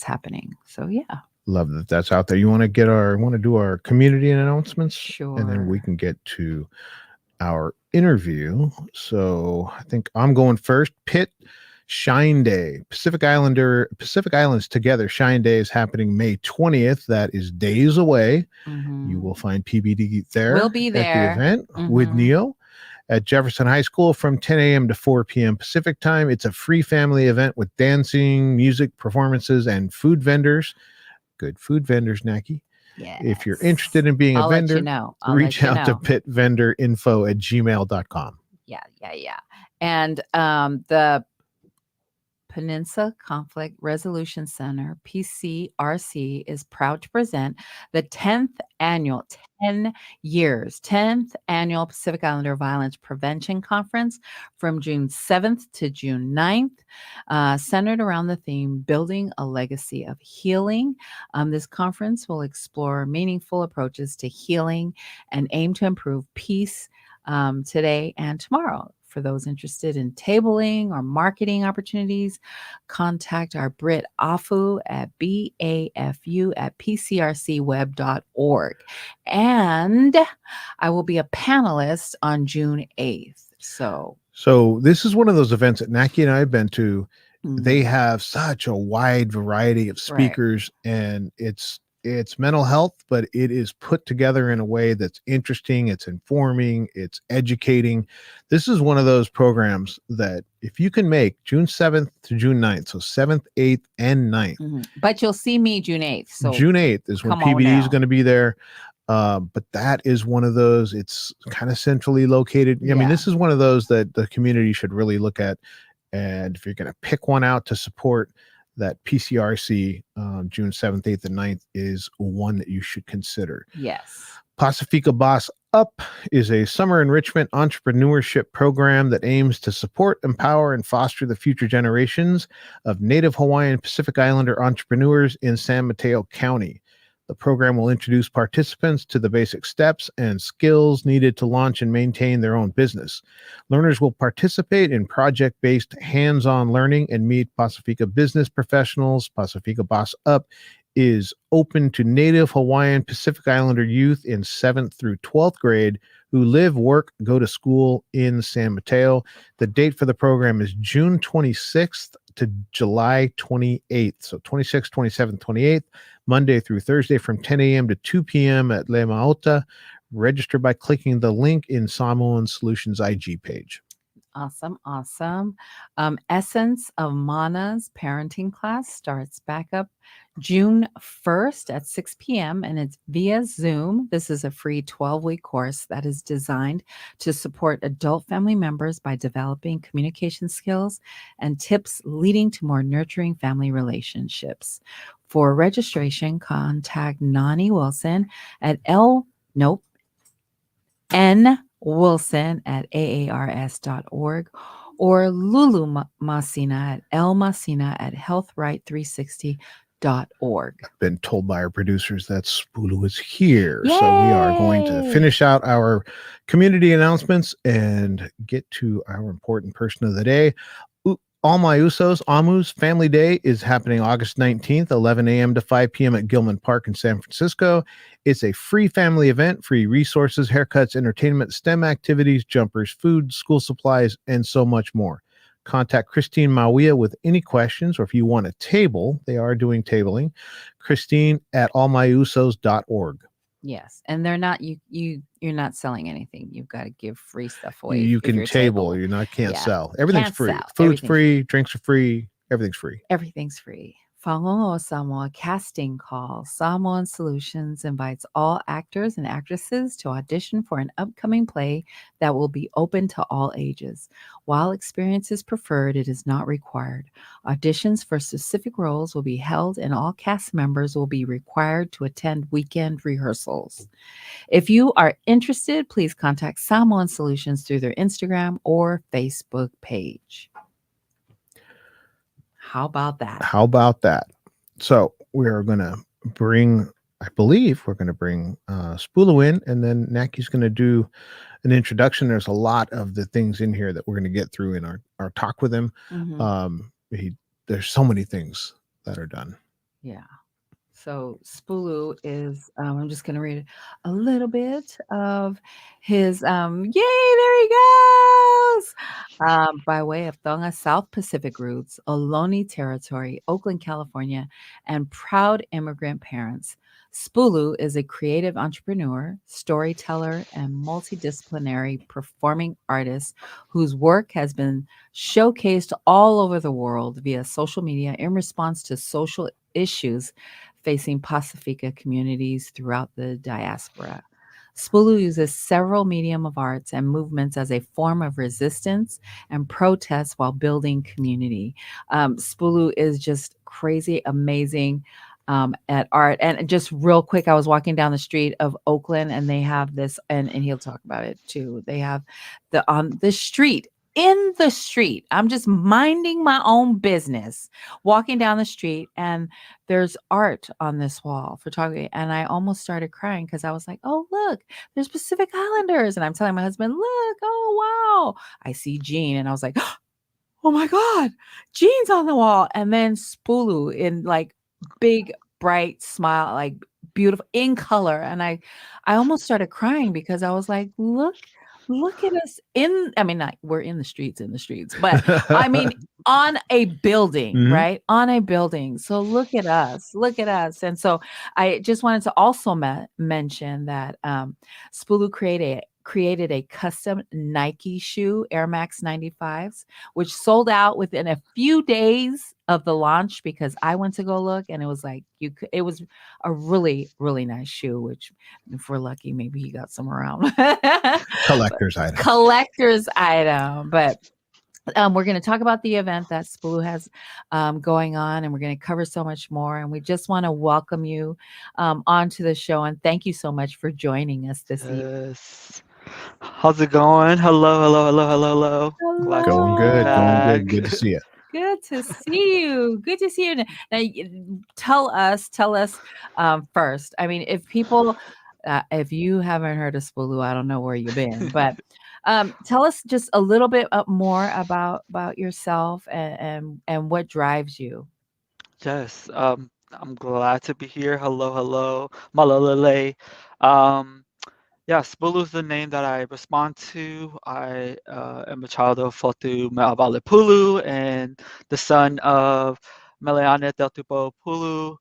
happening. So yeah. Love that that's out there. You want to do our community announcements? Sure. And then we can get to our interview. So I think I'm going first. Pitt Shine Day, Pacific Islands Together Shine Day is happening May 20th. That is days away. Mm-hmm. You will find PBD there. We'll be there at the event with Neo at Jefferson High School from 10 a.m. to 4 p.m. Pacific time. It's a free family event with dancing, music, performances, and food vendors. Good food vendors, Naki. Yes. If you're interested in being a vendor, reach out to pitvendor@gmail.com. Yeah. And the Peninsula Conflict Resolution Center, PCRC, is proud to present the 10th annual Pacific Islander Violence Prevention Conference from June 7th to June 9th, centered around the theme Building a Legacy of Healing. This conference will explore meaningful approaches to healing and aim to improve peace today and tomorrow. For those interested in tabling or marketing opportunities, contact our Brit Afu at bafu@pcrcweb.org. And I will be a panelist on June 8th. So this is one of those events that Naki and I have been to. They have such a wide variety of speakers, and it's mental health, but it is put together in a way that's interesting. It's informing, it's educating. This is one of those programs that if you can make June 7th to June 9th, so 7th, 8th, and 9th. But you'll see me June 8th. So June 8th is when PBD is going to be there. But that is one of those, it's kind of centrally located. I mean, this is one of those that the community should really look at. And if you're going to pick one out to support, that PCRC June 7th, 8th, and 9th is one that you should consider. Yes. Pacifica Boss Up is a summer enrichment entrepreneurship program that aims to support, empower, and foster the future generations of Native Hawaiian Pacific Islander entrepreneurs in San Mateo County. The program will introduce participants to the basic steps and skills needed to launch and maintain their own business. Learners will participate in project-based hands-on learning and meet Pacifica business professionals. Pacifica Boss Up is open to Native Hawaiian Pacific Islander youth in 7th through 12th grade who live, work, go to school in San Mateo. The date for the program is June 26th to July 28th. So 26th, 27th, 28th, Monday through Thursday from 10 a.m. to 2 p.m. at Le Maota. Register by clicking the link in Samoan Solutions IG page. Awesome. Awesome. Essence of Mana's parenting class starts back up June 1st at 6 p.m. and it's via Zoom. This is a free 12-week course that is designed to support adult family members by developing communication skills and tips leading to more nurturing family relationships. For registration, contact Nani Wilson at N Wilson at aars.org or Lulu Masina at lmasina at healthright360.org. Been told by our producers that SPULU is here. Yay! So we are going to finish out our community announcements and get to our important person of the day. All My Usos, Amu's Family Day is happening August 19th, 11 a.m. to 5 p.m. at Gilman Park in San Francisco. It's a free family event, free resources, haircuts, entertainment, STEM activities, jumpers, food, school supplies, and so much more. Contact Christine Mawia with any questions, or if you want a table, they are doing tabling. Christine at allmyusos.org. Yes, and they're not you're not selling anything. You've got to give free stuff away. You can table. You're not can't sell. Everything's free. Sell. Food's free. Drinks are free. Everything's free. Everything's free. Whangongo Samoa Casting Call. Samoan Solutions invites all actors and actresses to audition for an upcoming play that will be open to all ages. While experience is preferred, it is not required. Auditions for specific roles will be held and all cast members will be required to attend weekend rehearsals. If you are interested, please contact Samoan Solutions through their Instagram or Facebook page. How about that? So we're going to bring, I believe we're going to bring SPULU in, and then Naki's going to do an introduction. There's a lot of the things in here that we're going to get through in our talk with him. Mm-hmm. There's so many things that are done. Yeah. So SPULU is, I'm just going to read a little bit of his, yay, there he goes! By way of Tonga South Pacific roots, Ohlone territory, Oakland, California, and proud immigrant parents. SPULU is a creative entrepreneur, storyteller, and multidisciplinary performing artist whose work has been showcased all over the world via social media in response to social issues facing Pacifica communities throughout the diaspora. SPULU uses several medium of arts and movements as a form of resistance and protest while building community. SPULU is just crazy, amazing at art. And just real quick, I was walking down the street of Oakland and they have this, and he'll talk about it too. They have the street. In the street, I'm just minding my own business, walking down the street, and there's art on this wall, photography. And I almost started crying because I was like, oh, look, there's Pacific Islanders. And I'm telling my husband, look, oh, wow. I see Jean. And I was like, oh my God, Jean's on the wall. And then SPULU in like big, bright smile, like beautiful in color. And I almost started crying because I was like, look at us we're in the streets, but I mean, on a building, mm-hmm. right? On a building. So look at us. And so I just wanted to also mention that SPULU created a custom Nike shoe, Air Max 95s, which sold out within a few days of the launch because I went to go look and it was like, it was a really, really nice shoe, which if we're lucky, maybe he got some around. Collector's item. But we're going to talk about the event that SPULU has going on, and we're going to cover so much more. And we just want to welcome you onto the show. And thank you so much for joining us this evening. How's it going? Hello. Going good. Good to see you. Good to see you. Now, tell us first. I mean, if people, if you haven't heard of SPULU, I don't know where you've been, but tell us just a little bit more about yourself and what drives you. Yes. I'm glad to be here. Hello, hello, Malalele. Um, yeah, SPULU is the name that I respond to. I am a child of Fotu Me'avale Pulu and the son of Meleane Teltupo Pulu,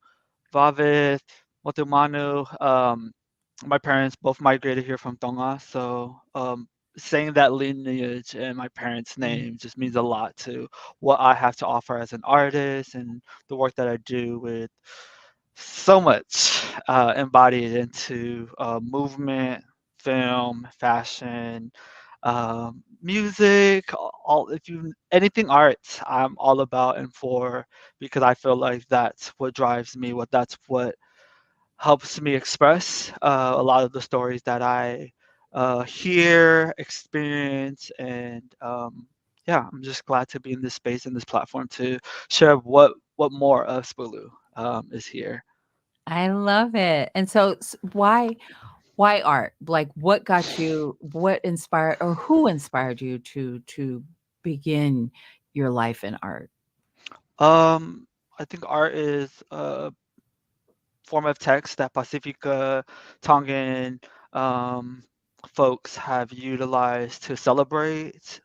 Vavith, Motumanu. My parents both migrated here from Tonga, so saying that lineage and my parents' Mm. name just means a lot to what I have to offer as an artist and the work that I do with so much embodied into movement, film, fashion, music, all if you anything arts, I'm all about and for because I feel like that's what drives me. That's what helps me express a lot of the stories that I hear, experience, and yeah, I'm just glad to be in this space and this platform to share what more of Spulu is here. I love it. And so why art? Like what inspired or who inspired you to begin your life in art? I think art is a form of text that Pacifica Tongan um, folks have utilized to celebrate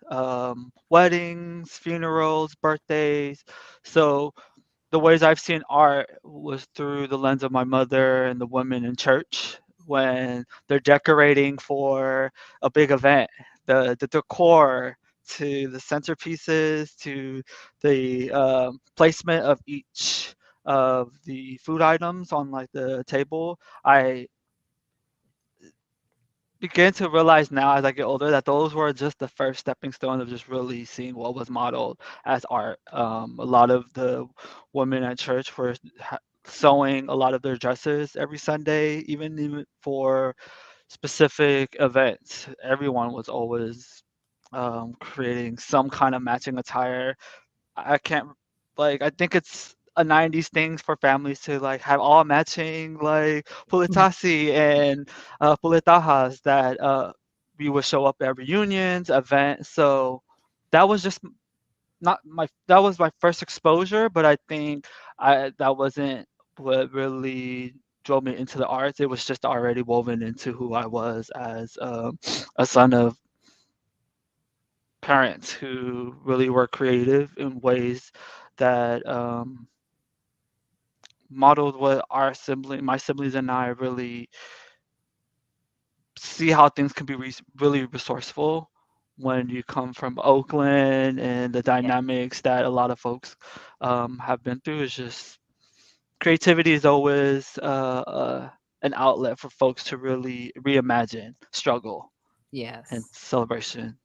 weddings, funerals, birthdays. So the ways I've seen art was through the lens of my mother and the women in church when they're decorating for a big event. The decor to the centerpieces to the placement of each of the food items on like the table. I begin to realize now as I get older that those were just the first stepping stone of just really seeing what was modeled as art. A lot of the women at church were sewing a lot of their dresses every Sunday, even for specific events. Everyone was always creating some kind of matching attire. I can't like I think it's a 90s thing for families to like have all matching like Mhm. pulitasi and pulitajas that we would show up at reunions, events. So that was just not my that was my first exposure, but I think I that wasn't what really drove me into the arts. It was just already woven into who I was as a son of parents who really were creative in ways that modeled what my siblings and I really see how things can be really resourceful when you come from Oakland and the Yeah. dynamics that a lot of folks have been through. Is just creativity is always an outlet for folks to really reimagine struggle and Yes. celebration.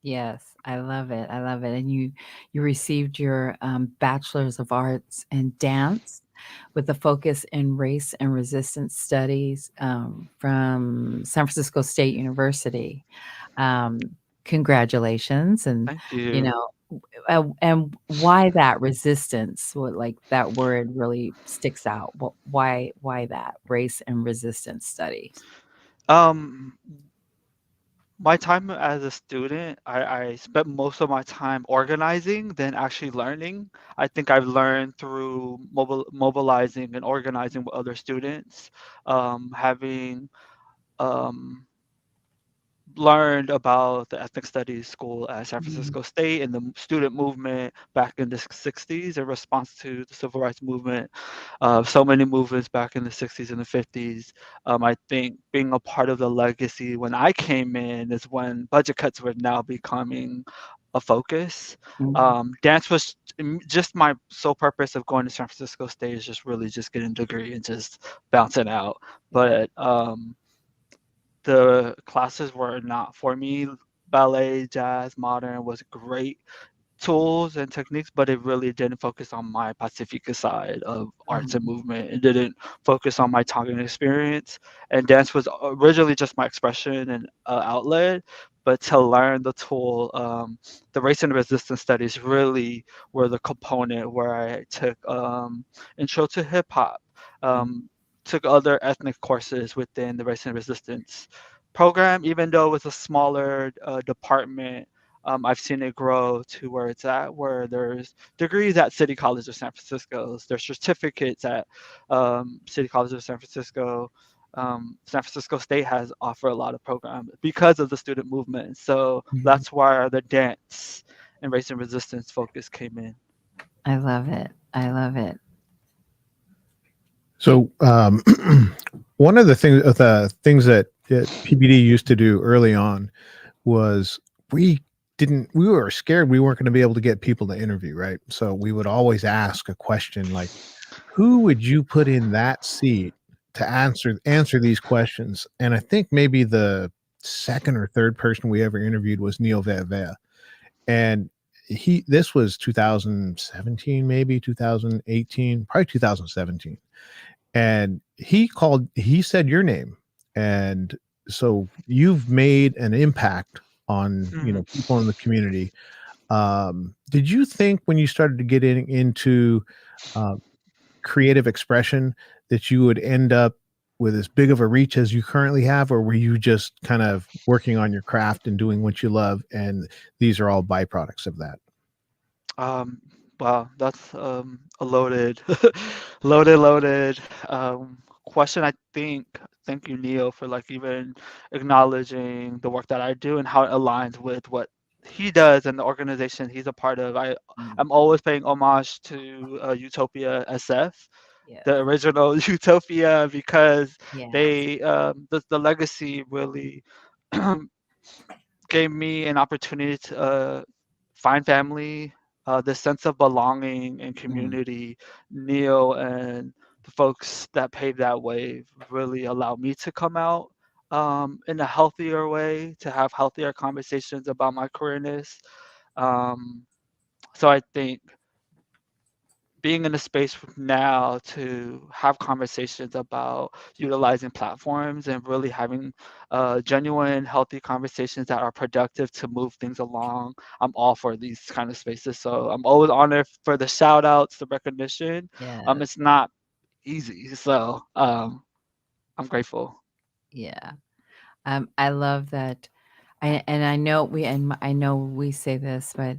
Yes, I love it. I love it. And you received your bachelor's of arts in dance with a focus in race and resistance studies from San Francisco State University. Um, Congratulations, and Thank you you. know, and why that resistance? What like that word really sticks out. Why that race and resistance studies? Um, My time as a student, I spent most of my time organizing than actually learning. I think I've learned through mobilizing and organizing with other students, having um, learned about the ethnic studies school at San Mhm. Francisco State and the student movement back in the 60s in response to the civil rights movement. So many movements back in the 60s and the 50s. I think being a part of the legacy when I came in is when budget cuts were now becoming a focus. Mhm. Dance was just my sole purpose of going to San Francisco State is just really just getting a degree and just bouncing out. Yeah. But the classes were not for me. Ballet, jazz, modern was great tools and techniques, but it really didn't focus on my Pacifica side of arts and Um, movement. It didn't focus on my Tongan experience. And dance was originally just my expression and outlet. But to learn the tool, the race and resistance studies really were the component where I took intro to hip hop, um, took other ethnic courses within the race and resistance program, even though it was a smaller department. I've seen it grow to where it's at, where there's degrees at City College of San Francisco. There's certificates at City College of San Francisco. San Francisco State has offered a lot of programs because of the student movement. So Mhm. that's where the dance and race and resistance focus came in. I love it. I love it. So one of the things that PBD used to do early on was we were scared we weren't going to be able to get people to interview, right? So we would always ask a question like, who would you put in that seat to answer these questions? And I think maybe the second or third person we ever interviewed was Neil Vea. And this was 2017, maybe 2018, probably 2017. And he said your name. And so you've made an impact on, Mhm. people in the community. Did you think when you started to get into uh, creative expression that you would end up with as big of a reach as you currently have, or were you just kind of working on your craft and doing what you love, and these are all byproducts of that? Um, wow, that's a loaded, loaded question. I think. Thank you, Neil, for like even acknowledging the work that I do and how it aligns with what he does and the organization he's a part of. Mm. I'm always paying homage to Utopia SF, Yes. the original Utopia, because Yes. they the legacy really gave me an opportunity to find family, this sense of belonging and Mm. community. Neil and the folks that paved that way really allowed me to come out in a healthier way, to have healthier conversations about my queerness. Um, so I think being in a space now to have conversations about utilizing platforms and really having genuine, healthy conversations that are productive to move things along. I'm all for these kind of spaces. So I'm always honored for the shout outs, the recognition. Yes. It's not easy. So I'm grateful. Yeah. I love that. I know we say this, but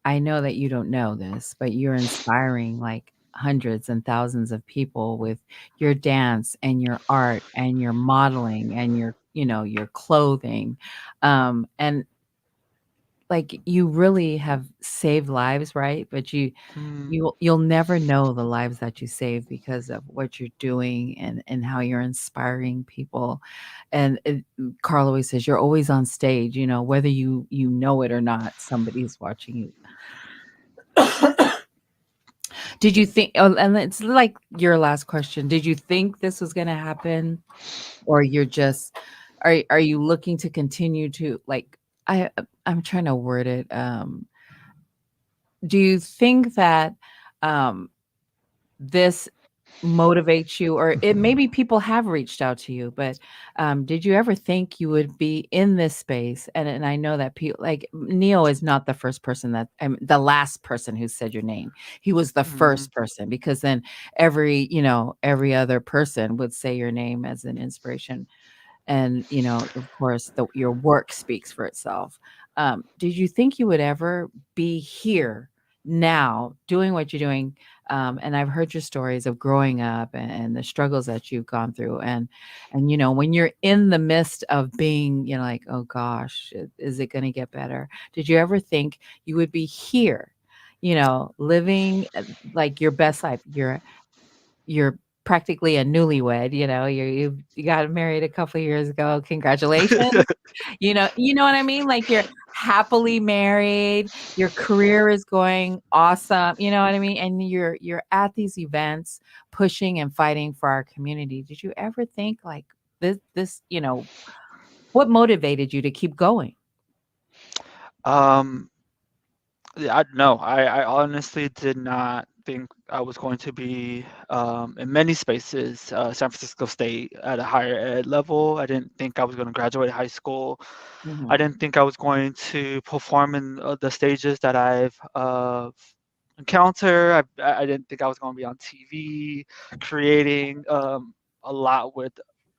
I know that you don't know this, but you're inspiring like hundreds and thousands of people with your dance and your art and your modeling and your clothing. And like you really have saved lives, right? But Mm, you'll never know the lives that you save because of what you're doing and how you're inspiring people. And Carl always says you're always on stage, whether you know it or not, somebody's watching you. Did you think, oh, and it's like your last question, did you think this was going to happen, or you're just are you looking to continue to like I'm trying to word it, do you think that um this motivates you, or it maybe people have reached out to you, but did you ever think you would be in this space? And I know that people like Neo is not the first person that the last person who said your name. He was the mm, first person, because then every other person would say your name as an inspiration. And of course your work speaks for itself. Did you think you would ever be here now doing what you're doing? And I've heard your stories of growing up and the struggles that you've gone through, and when you're in the midst of being, like, oh gosh, is it going to get better? Did you ever think you would be here, living like your best life? You're practically a newlywed, you got married a couple of years ago. Congratulations. You know what I mean? Like you're happily married, your career is going awesome, you know what I mean? And you're at these events pushing and fighting for our community. Did you ever think like this, what motivated you to keep going? um, yeah, no, I honestly did not think I was going to be in many spaces, San Francisco State at a higher ed level. I didn't think I was going to graduate high school. I Mhm. didn't think I was going to perform in the stages that I've encountered. I didn't think I was going to be on TV, creating a lot with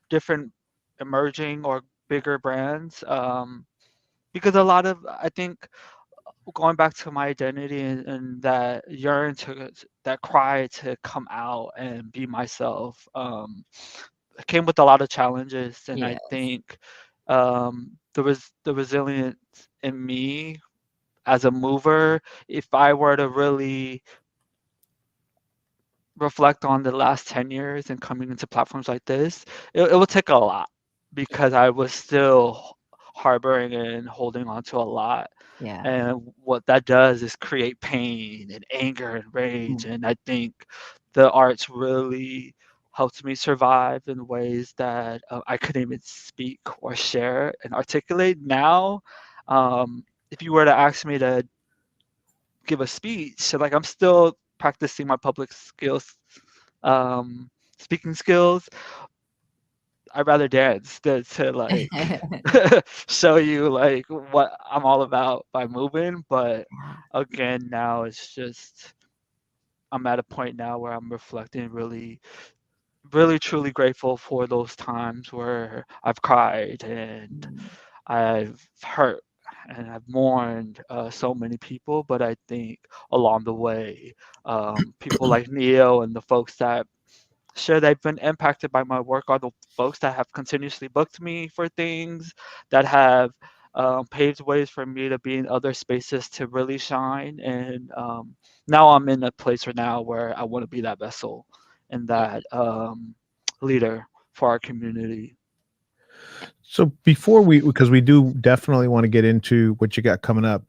different emerging or bigger brands. because a lot of, I think, going back to my identity and that yearn to, that cry to come out and be myself, it came with a lot of challenges, and I Yes. think there was the resilience in me as a mover. If I were to really reflect on the last 10 years and coming into platforms like this, it would take a lot because I was still harboring and holding on to a lot. Yeah. And what that does is create pain and anger and rage. Mm. And I think the arts really helped me survive in ways that I couldn't even speak or share and articulate. Now, if you were to ask me to give a speech, so like I'm still practicing my public skills, um, speaking skills. I'd rather dance than to like show you like what I'm all about by moving. But again, now it's just I'm at a point now where I'm reflecting, really, really truly grateful for those times where I've cried and Mm. I've hurt and I've mourned so many people. But I think along the way, people like Neo and the folks that sure they've been impacted by my work are the folks that have continuously booked me for things, that have paved ways for me to be in other spaces to really shine. And now I'm in a place right now where I want to be that vessel and Yeah. that leader for our community. So before because we do definitely want to get into what you got coming up.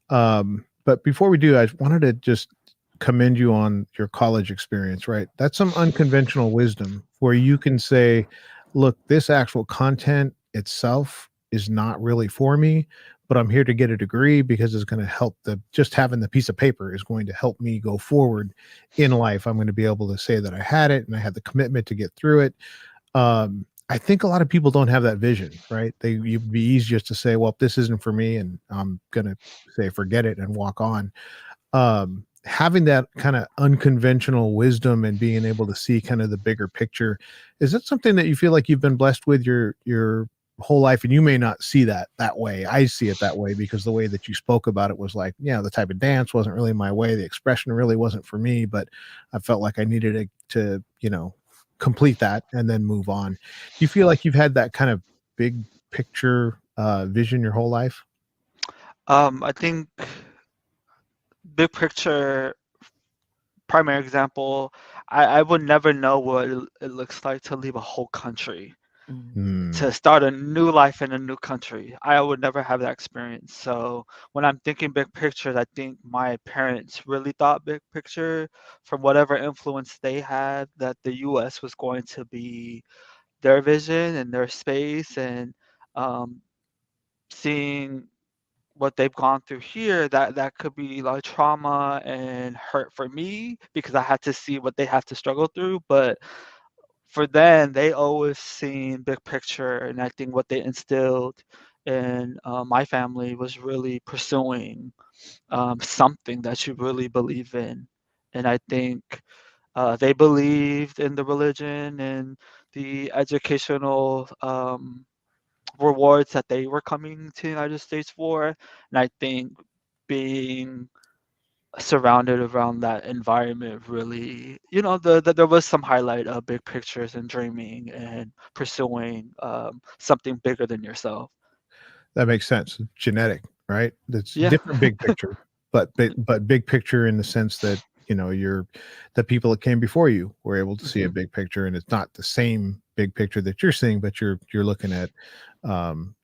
But before we do, I wanted to just commend you on your college experience, right? That's some unconventional wisdom where you can say, look, this actual content itself is not really for me, but I'm here to get a degree because it's going to help just having the piece of paper is going to help me go forward in life. I'm going to be able to say that I had it and I had the commitment to get through it. I think a lot of people don't have that vision, right? You'd be easy just to say, well, this isn't for me, and I'm gonna say forget it and walk on. Having that kind of unconventional wisdom and being able to see kind of the bigger picture, is that something that you feel like you've been blessed with your whole life? And you may not see that way. I see it that way because the way that you spoke about it was like, yeah, the type of dance wasn't really my way. The expression really wasn't for me, but I felt like I needed to complete that and then move on. Do you feel like you've had that kind of big picture vision your whole life? I think big picture, primary example, I would never know what it looks like to leave a whole country, Mm. to Hmm. start a new life in a new country. I would never have that experience. So when I'm thinking big picture, I think my parents really thought big picture from whatever influence they had, that the US was going to be their vision and their space. And um, seeing what they've gone through here, that could be like trauma and hurt for me because I had to see what they have to struggle through. But for them, they always seen big picture, and I think what they instilled in my family was really pursuing something that you really believe in. And I think they believed in the religion and the educational rewards that they were coming to the United States for. And I think being surrounded around that environment really, there was some highlight of big pictures and dreaming and pursuing something bigger than yourself. That makes sense. Genetic, right? That's Yeah. different big picture, but big picture in the sense that you're the people that came before you were able to see a Mhm. big picture, and it's not the same big picture that you're seeing, but you're looking at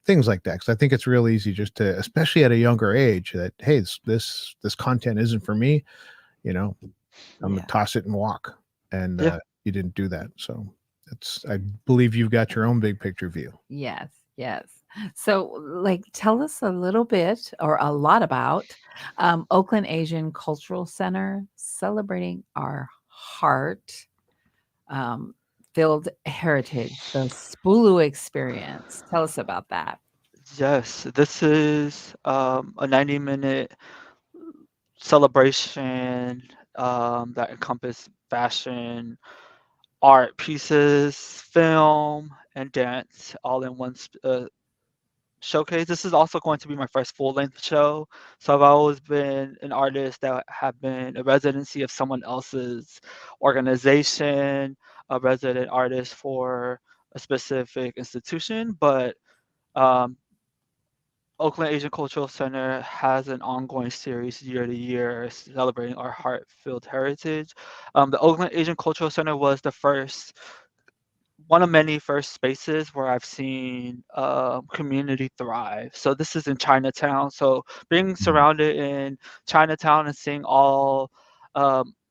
things like that. Because I think it's real easy just to, especially at a younger age, that hey, this content isn't for me. You know, I'm gonna Yeah. toss it and walk, and Yeah. you didn't do that. So I believe you've got your own big picture view. Yes. Yes. So, like, tell us a little bit or a lot about Oakland Asian Cultural Center celebrating our heart um, filled heritage, the SPULU experience. Tell us about that. Yes, this is a 90-minute celebration that encompass fashion, art pieces, film, and dance all in one showcase. This is also going to be my first full-length show. So I've always been an artist that have been a residency of someone else's organization, a resident artist for a specific institution. But um, Oakland Asian Cultural Center has an ongoing series year to year celebrating our heart-filled heritage. The Oakland Asian Cultural Center was the first one of many first spaces where I've seen community thrive. So this is in Chinatown. So being surrounded in Chinatown and seeing all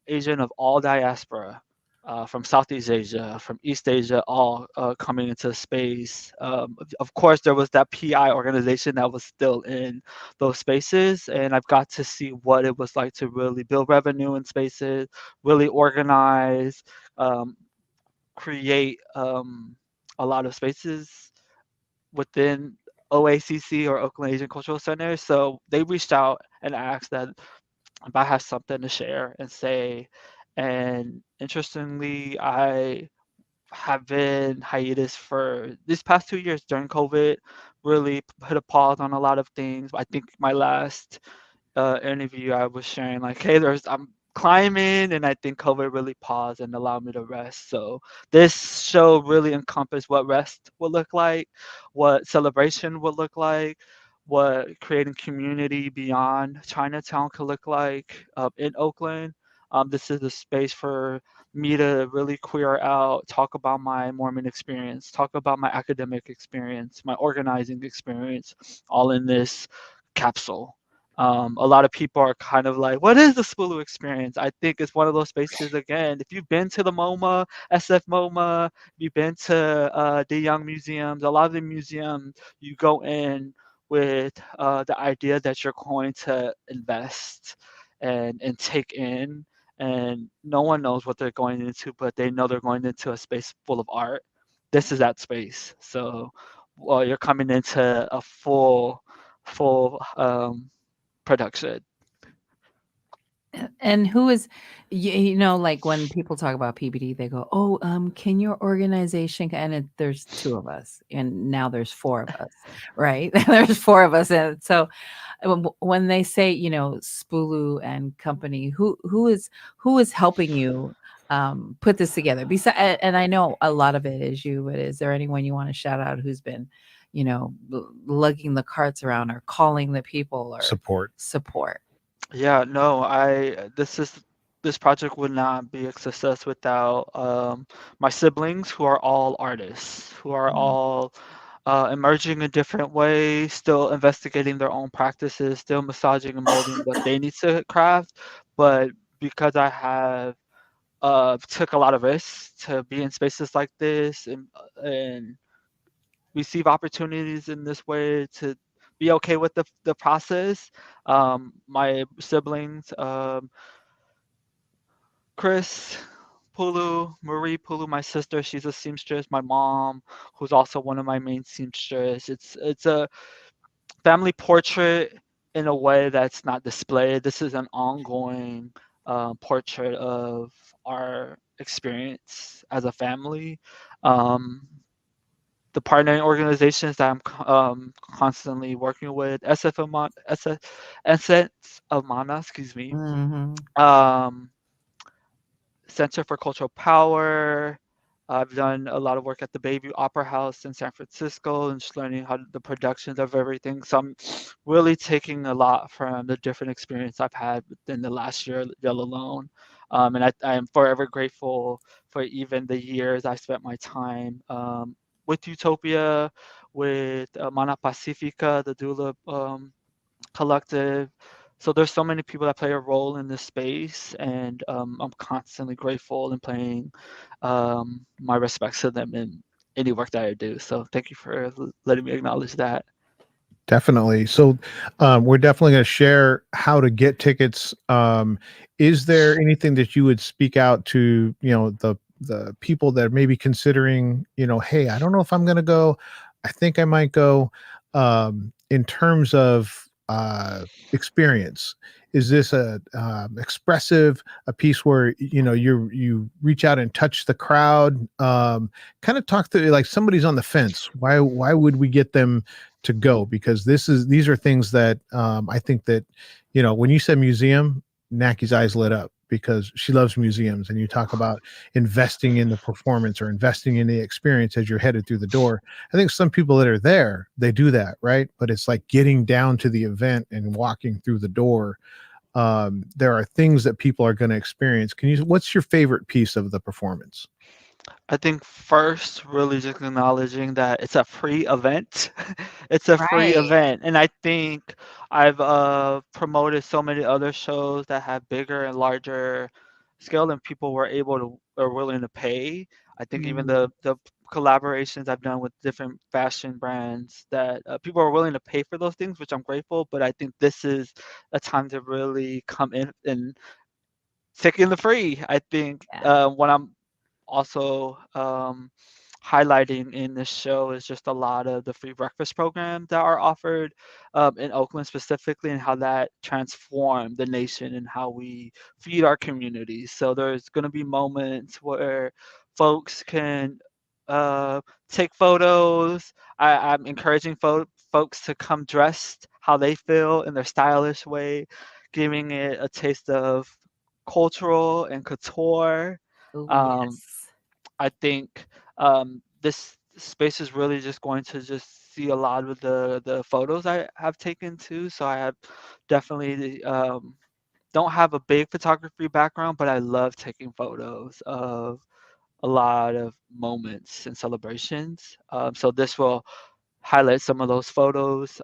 Asian of all diaspora, from Southeast Asia, from East Asia, all coming into space. Of course, there was that PI organization that was still in those spaces, and I've got to see what it was like to really build revenue in spaces, really organize. Um, Create a lot of spaces within OACC or Oakland Asian Cultural Center. So they reached out and asked that if I have something to share and say. And interestingly, I have been hiatus for these past 2 years during COVID, really put a pause on a lot of things. I think my last interview, I was sharing like, hey, I'm climbing, and I think COVID really paused and allowed me to rest. So this show really encompassed what rest would look like, what celebration would look like, what creating community beyond Chinatown could look like in Oakland. This is a space for me to really queer out, talk about my Mormon experience, talk about my academic experience, my organizing experience, all in this capsule. A lot of people are kind of like, what is the SPULU experience? I think it's one of those spaces, again, if you've been to the MoMA, SF MoMA, if you've been to the Young Museums, a lot of the museums, you go in with the idea that you're going to invest and take in, and no one knows what they're going into, but they know they're going into a space full of art. This is that space. So you're coming into a full production. And who is, like when people talk about PBD, they go, "Oh, can your organization?" And there's two of us, and now there's four of us, right? There's four of us, and so when they say, SPULU and company, who is helping you put this together? Besides, and I know a lot of it is you, but is there anyone you want to shout out who's been, lugging the carts around or calling the people or support? Yeah, no, this project would not be a success without my siblings, who are all artists, who are all emerging in different ways, still investigating their own practices, still massaging and molding what they need to craft. But because I have took a lot of risks to be in spaces like this and receive opportunities in this way, to be okay with the process. My siblings, Chris Pulu, Marie Pulu, my sister, she's a seamstress. My mom, who's also one of my main seamstress. It's a family portrait in a way that's not displayed. This is an ongoing portrait of our experience as a family. Um, the partnering organizations that I'm constantly working with, Essence of Mana, excuse me, Mm-hmm. Center for Cultural Power. I've done a lot of work at the Bayview Opera House in San Francisco and just learning how the productions of everything. So I'm really taking a lot from the different experience I've had within the last year alone. And I am forever grateful for even the years I spent my time with Utopia, with Mana Pacifica, the doula collective. So there's so many people that play a role in this space, and I'm constantly grateful and paying my respects to them in any work that I do. So thank you for letting me acknowledge that. Definitely. So we're definitely going to share how to get tickets. Is there anything that you would speak out to, the people that may be considering, hey, I don't know if I'm going to go. I think I might go. In terms of experience, is this a expressive, a piece where you reach out and touch the crowd? Kind of talk to, like, somebody's on the fence. Why would we get them to go, because these are things that I think that, when you said museum, Naki's eyes lit up, because she loves museums, and you talk about investing in the performance or investing in the experience as you're headed through the door. I think some people that are there, they do that, right? But it's like getting down to the event and walking through the door. There are things that people are going to experience. What's your favorite piece of the performance? I think first, really just acknowledging that it's a free event. It's a free Right. event, and I think I've promoted so many other shows that have bigger and larger scale, and people were able to are willing to pay. I think even Mm, the collaborations I've done with different fashion brands that people are willing to pay for those things, which I'm grateful. But I think this is a time to really come in and take in the free. I think yeah. what I'm also highlighting in this show is just a lot of the free breakfast programs that are offered in Oakland specifically, and how that transformed the nation and how we feed our communities. So there's going to be moments where folks can take photos. I'm encouraging folks to come dressed how they feel in their stylish way, giving it a taste of cultural and couture. Oh, Um, yes. I think this space is really just going to just see a lot of the photos I have taken too. So I have definitely don't have a big photography background, but I love taking photos of a lot of moments and celebrations. So this will highlight some of those photos.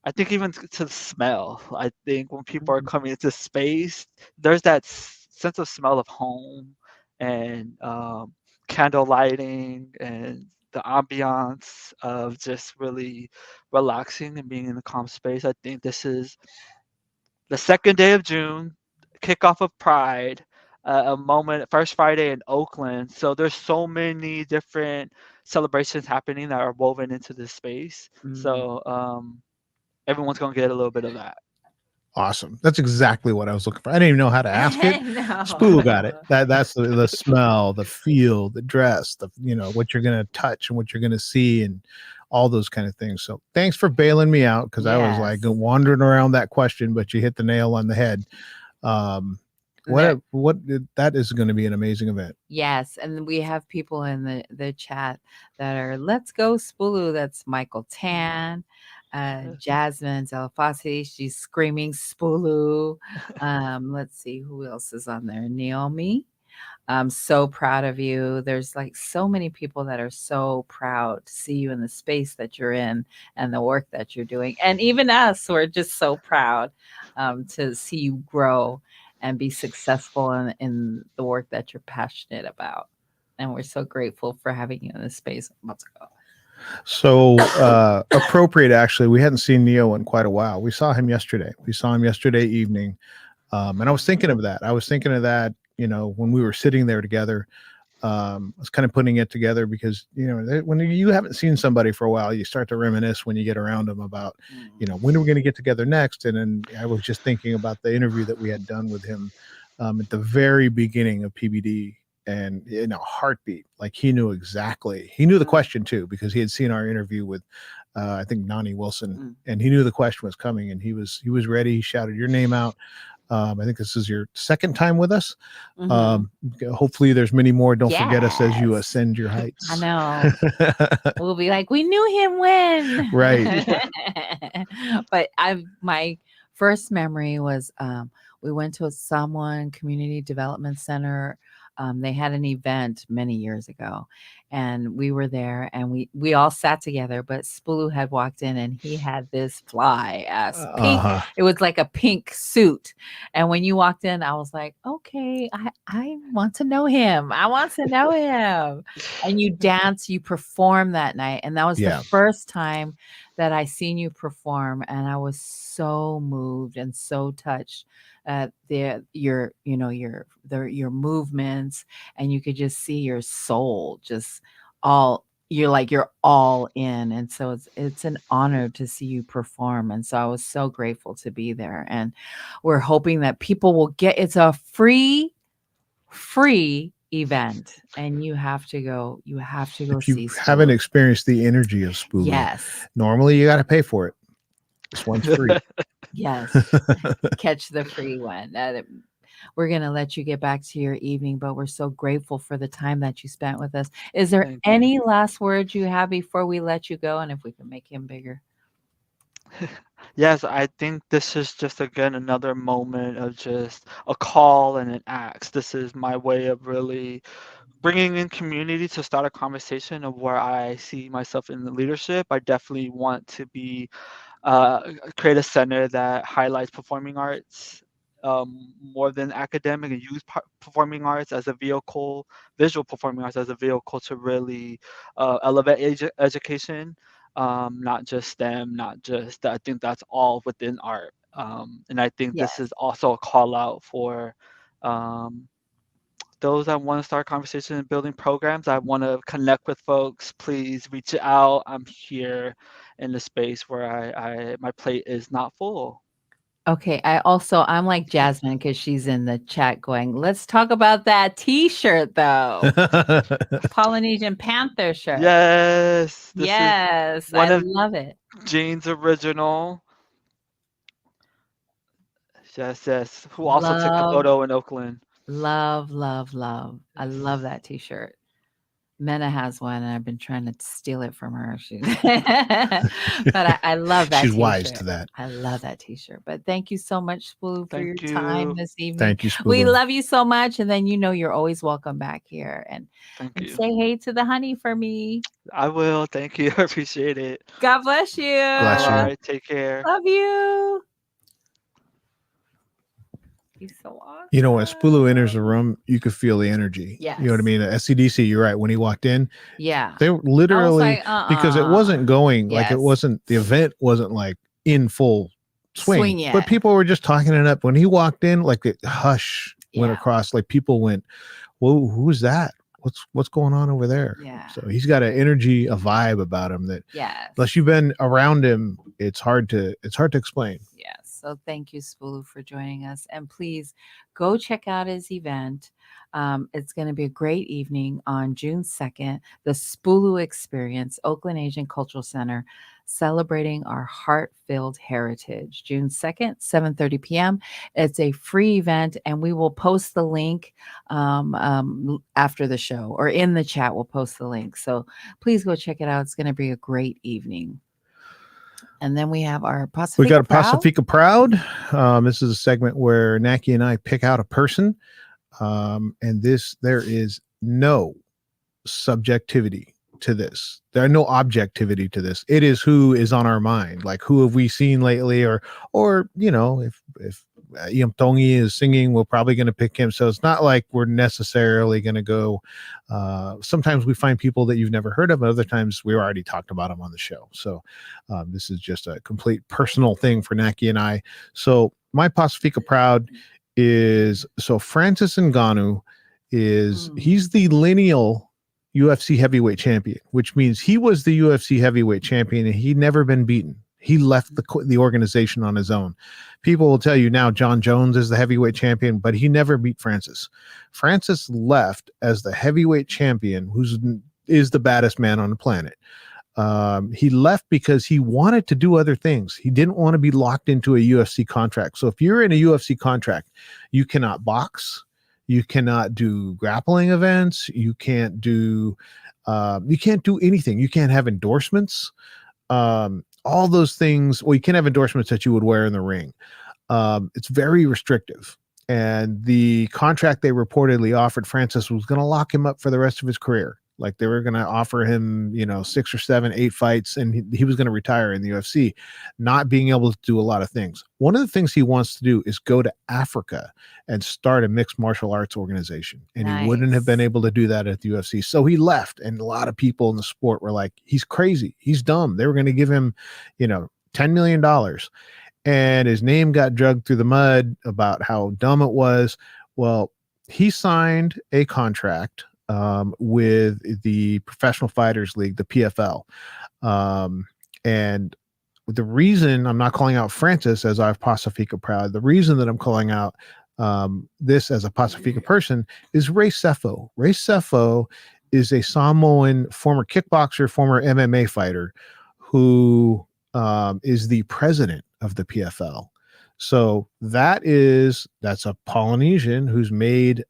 I think even to the smell. I think when people are Mhm. coming into space, there's that sense of smell of home and candle lighting and the ambiance of just really relaxing and being in a calm space. I think this is the second day of June, kickoff of Pride, a moment, first Friday in Oakland. So there's so many different celebrations happening that are woven into this space. Mm. So everyone's gonna get a little bit of that. Awesome. That's exactly what I was looking for. I didn't even know how to ask it. Spool got it. No. That's the smell, the feel, the dress, what you're gonna touch and what you're gonna see, and all those kind of things. So thanks for bailing me out, because I was like Yes. wandering around that question, but you hit the nail on the head. Um, There, that is going to be an amazing event. yes, and we have people in the chat that are "Let's go Spulu." That's Michael Tan, Jasmine Zelafasi. She's screaming Spulu. Let's see who else is on there. Naomi. I'm so proud of you. There's like so many people that are so proud to see you in the space that you're in and the work that you're doing. And even us, we're just so proud to see you grow and be successful in the work that you're passionate about. And we're so grateful for having you in this space. I'm about to go. So appropriate, actually. We hadn't seen Neo in quite a while. We saw him yesterday. We saw him yesterday evening. And I was thinking of that. When we were sitting there together. I was kind of putting it together because, when you haven't seen somebody for a while, you start to reminisce when you get around them about, when are we going to get together next? And then I was just thinking about the interview that we had done with him at the very beginning of PBD, and in a heartbeat, like he knew the question too, because he had seen our interview with, I think, Nani Wilson, and he knew the question was coming, and he was ready. He shouted your name out. I think this is your second time with us. Mhm. Hopefully there's many more. Don't forget us as you Yes. ascend your I heights. know. We'll be like, we knew him when. Right. But my first memory was we went to a someone community development center. They had an event many years ago, and we were there, and we all sat together. But Spulu had walked in, and he had this fly ass pink. Uh-huh. It was like a pink suit, and when you walked in, I was like, okay, I want to know him. I want to know him. And you dance, you perform that night, and that was the Yeah. first time that I seen you perform, and I was so moved and so touched at your movements, and you could just see your soul just you're all in. And so it's an honor to see you perform, and so I was so grateful to be there. And we're hoping that people will get it's a free event, and you have to go. You have to go If you see haven't SPULU. experienced the energy of SPULU, Yes, normally you got to pay for it. This one's free. yes. Catch the free one. We're going to let you get back to your evening, but we're so grateful for the time that you spent with us. Is there Thank you. any last words you have before we let you go? And if we can make him bigger. Yes, I think this is just again another moment of just a call and an ask. This is my way of really bringing in community to start a conversation of where I see myself in the leadership. I definitely want to be create a center that highlights performing arts more than academic, and use performing arts as a vehicle, visual performing arts as a vehicle to really elevate education, not just STEM, not just I think that's all within art. And I think this Yes. is also a call out for um, those that want to start conversation and building programs. I want to connect with folks. Please reach out. I'm here in the space where I my plate is not full. Okay. I'm like Jasmine because she's in the chat going, let's talk about that t-shirt though. Polynesian Panther shirt. Yes, this is Yes. one I of love it. Jane's original. Yes, yes. Who also took the Love, photo in Oakland. love, love, love. I Yes. love that t-shirt. Mena has one, and I've been trying to steal it from her. But I love that She's t-shirt. wise to that. I love that t-shirt. But thank you so much, SPULU, for your Thank time you. this evening. Thank you, We SPULU. love you so much, and then you're always welcome back here. And Thank you. say hey to the honey for me. I will. Thank you. I appreciate it. God bless you. Bless All you. right. Take care. Love you. He's so awesome. You know, when SPULU enters the room, you could feel the energy. Yes. You know what I mean? At SCDC, you're right. When he walked in, Yeah. they were literally, like, because it wasn't going, like it Yes. wasn't, the event wasn't like in full swing, yet. but people were just talking it up. When he walked in, like the hush went Yeah. across, like people went, whoa, who's that? What's going on over there? Yeah. So he's got an energy, a vibe about him that Yes. unless you've been around him, it's hard to explain. Yes. So thank you, SPULU, for joining us. And please go check out his event. It's going to be a great evening on June 2nd, the SPULU Experience, Oakland Asian Cultural Center, celebrating our heart-filled heritage. June 2nd, 7:30 p.m. It's a free event, and we will post the link after the show, or in the chat, we'll post the link. So please go check it out. It's going to be a great evening. And then we have our Pacifica We got a Proud. Pacifica Proud. This is a segment where Naki and I pick out a person. And there is no subjectivity to this. There are no objectivity to this. It is who is on our mind. Like, who have we seen lately? Or you know, if Iam Tongi is singing, we're probably going to pick him. So it's not like we're necessarily going to go. Sometimes we find people that you've never heard of. Other times we already talked about them on the show. So this is just a complete personal thing for Naki and I. So my Pacifica Proud is, so Francis Ngannou is, he's the lineal UFC heavyweight champion, which means he was the UFC heavyweight champion and he'd never been beaten. He left the organization on his own. People will tell you now John Jones is the heavyweight champion, but he never beat Francis. Francis left as the heavyweight champion, is the baddest man on the planet. He left because he wanted to do other things. He didn't want to be locked into a UFC contract. So if you're in a UFC contract, you cannot box, you cannot do grappling events, you can't do anything. You can't have endorsements. All those things. Well, you can't have endorsements that you would wear in the ring. It's very restrictive. And the contract they reportedly offered Francis was going to lock him up for the rest of his career. Like, they were going to offer him, 6 or 7, 8 fights, and he was going to retire in the UFC, not being able to do a lot of things. One of the things he wants to do is go to Africa and start a mixed martial arts organization. And he wouldn't have been able to do that at the UFC. So he left. And a lot of people in the sport were like, he's crazy. He's dumb. They were going to give him, $10 million. And his name got dragged through the mud about how dumb it was. Well, he signed a contract with the Professional Fighters League, the PFL. And the reason I'm not calling out Francis as I've Pacifica Proud, the reason that I'm calling out this as a Pacifica person is Ray Sefo. Ray Sefo is a Samoan former kickboxer, former MMA fighter who is the president of the PFL. So that's a Polynesian who's made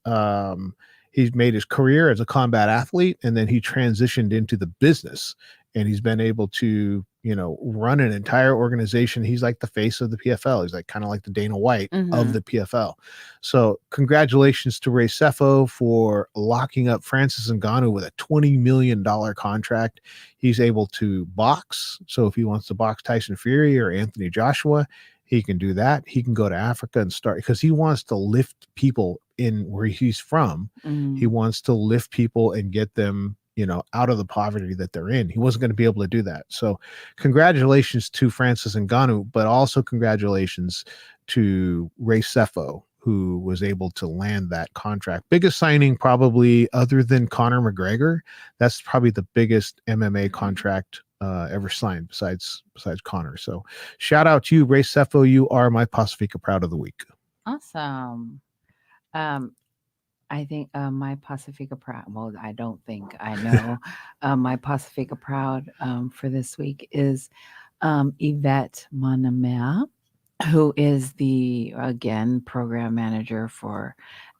he's made his career as a combat athlete, and then he transitioned into the business, and he's been able to, run an entire organization. He's like the face of the PFL. He's like kind of like the Dana White of the PFL. So congratulations to Ray Sefo for locking up Francis Ngannou with a $20 million contract. He's able to box. So if he wants to box Tyson Fury or Anthony Joshua, he can do that. He can go to Africa and start, because he wants to lift people in where he's from. He wants to lift people and get them, out of the poverty that they're in. He wasn't going to be able to do that. So congratulations to Francis Ngannou, but also congratulations to Ray Sefo, who was able to land that contract. Biggest signing probably other than Conor McGregor. That's probably the biggest MMA contract ever signed besides Conor. So shout out to you, Ray Sefo. You are my Pacifica Proud of the Week. Awesome. I think my Pacifica Proud, well, I don't think I know, my Pacifica Proud for this week is Yvette Monamea, who is the, again, program manager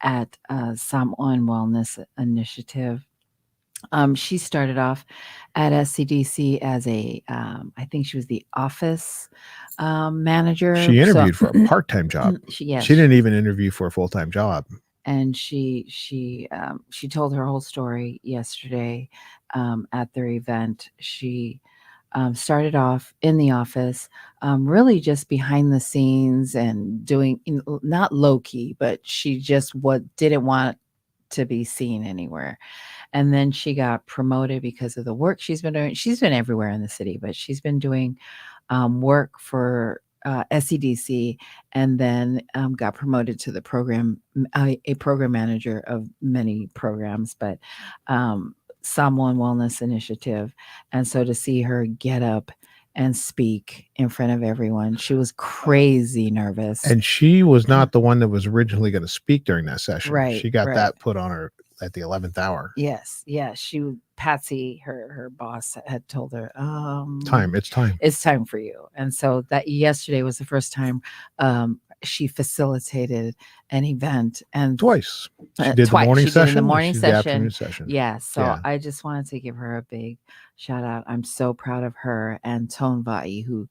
at Samoan Wellness Initiative. She started off at SCDC as I think she was the office manager. She interviewed for a part-time job. She didn't even interview for a full-time job. And she told her whole story yesterday at their event. She started off in the office, really just behind the scenes and doing, not low key, but she just didn't want to be seen anywhere. And then she got promoted because of the work she's been doing. She's been everywhere in the city, but she's been doing work for SCDC, and then got promoted to the program, a program manager of many programs, but Samoan Wellness Initiative. And so to see her get up and speak in front of everyone, she was crazy nervous. And she was not the one that was originally going to speak during that session. Right. She got that put on her at the 11th hour. Yes. Patsy, her boss, had told her, it's time for you. And so that yesterday was the first time she facilitated an event, and twice. She did the morning session. Did the morning session. The afternoon session. Yeah. So I just wanted to give her a big shout out. I'm so proud of her and Tone Vai, who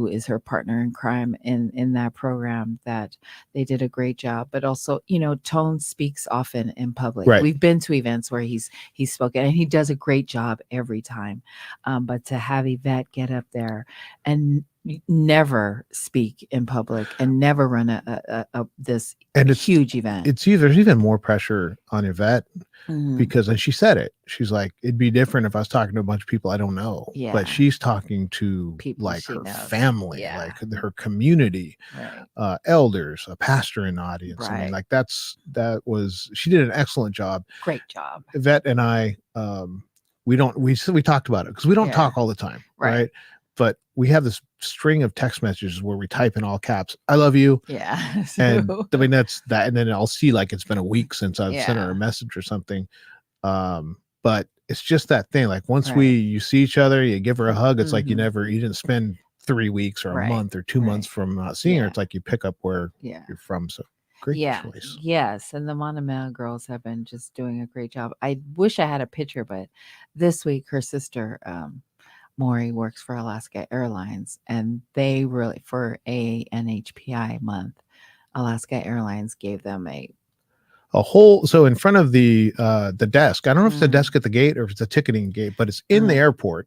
is her partner in crime in that program, that they did a great job. But also, Tone speaks often in public. Right. We've been to events where he's spoken, and he does a great job every time. But to have Yvette get up there and never speak in public and never run this huge event. There's even more pressure on Yvette because, and she said it, she's like, it'd be different if I was talking to a bunch of people I don't know, but she's talking to people like her knows. Family, like her community, elders, a pastor in the audience. Right. I mean, like she did an excellent job. Great job. Yvette and I, we talked about it because we don't talk all the time. Right. But we have this string of text messages where we type in all caps, I love you. Yeah. And I mean, that's that. And then I'll see like it's been a week since I've sent her a message or something. But it's just that thing. Like once you see each other, you give her a hug. It's like you didn't spend 3 weeks or a month or 2 months from not seeing her. It's like you pick up where you're from. So great choice. Yes. And the Monamea girls have been just doing a great job. I wish I had a picture, but this week her sister, Maury, works for Alaska Airlines, and they really, for NHPI month, Alaska Airlines gave them a whole, so in front of the desk, I don't know if it's the desk at the gate or if it's a ticketing gate, but it's in the airport,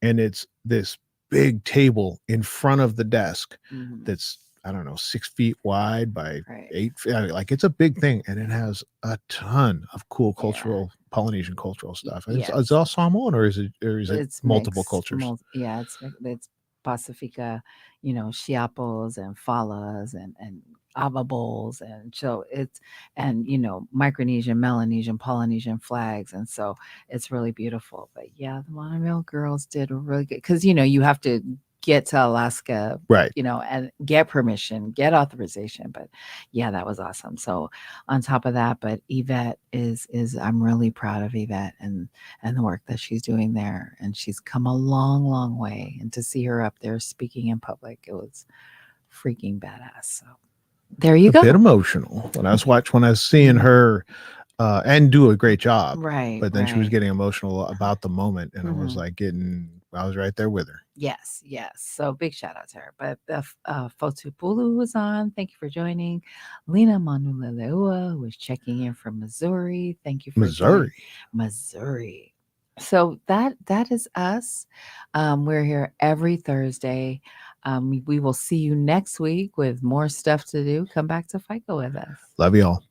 and it's this big table in front of the desk that's, I don't know, 6 feet wide by 8 feet. Like it's a big thing, and it has a ton of cool cultural Polynesian cultural stuff. It's all Samoan, or is it it's multiple mixed, cultures? It's Pacifica, Chiapos and Falas and Ababos, and so Micronesian, Melanesian, Polynesian flags, and so it's really beautiful. But the Monamea girls did a really good, because you have to get to Alaska, Right. and get permission, get authorization. But yeah, that was awesome. So on top of that, but Yvette is I'm really proud of Yvette and the work that she's doing there. And she's come a long, long way. And to see her up there speaking in public, it was freaking badass. So there you A go. bit emotional when I was seeing her and do a great job. Right. But then she was right. getting emotional about the moment, and I was Mhm. like I was right there with her. Yes. So big shout out to her. But the Fotupulu was on. Thank you for joining. Lena Manuleleua was checking in from Missouri. Thank you for joining. Missouri. So that is us. We're here every Thursday. We will see you next week with more stuff to do. Come back to FICO with us. Love y'all.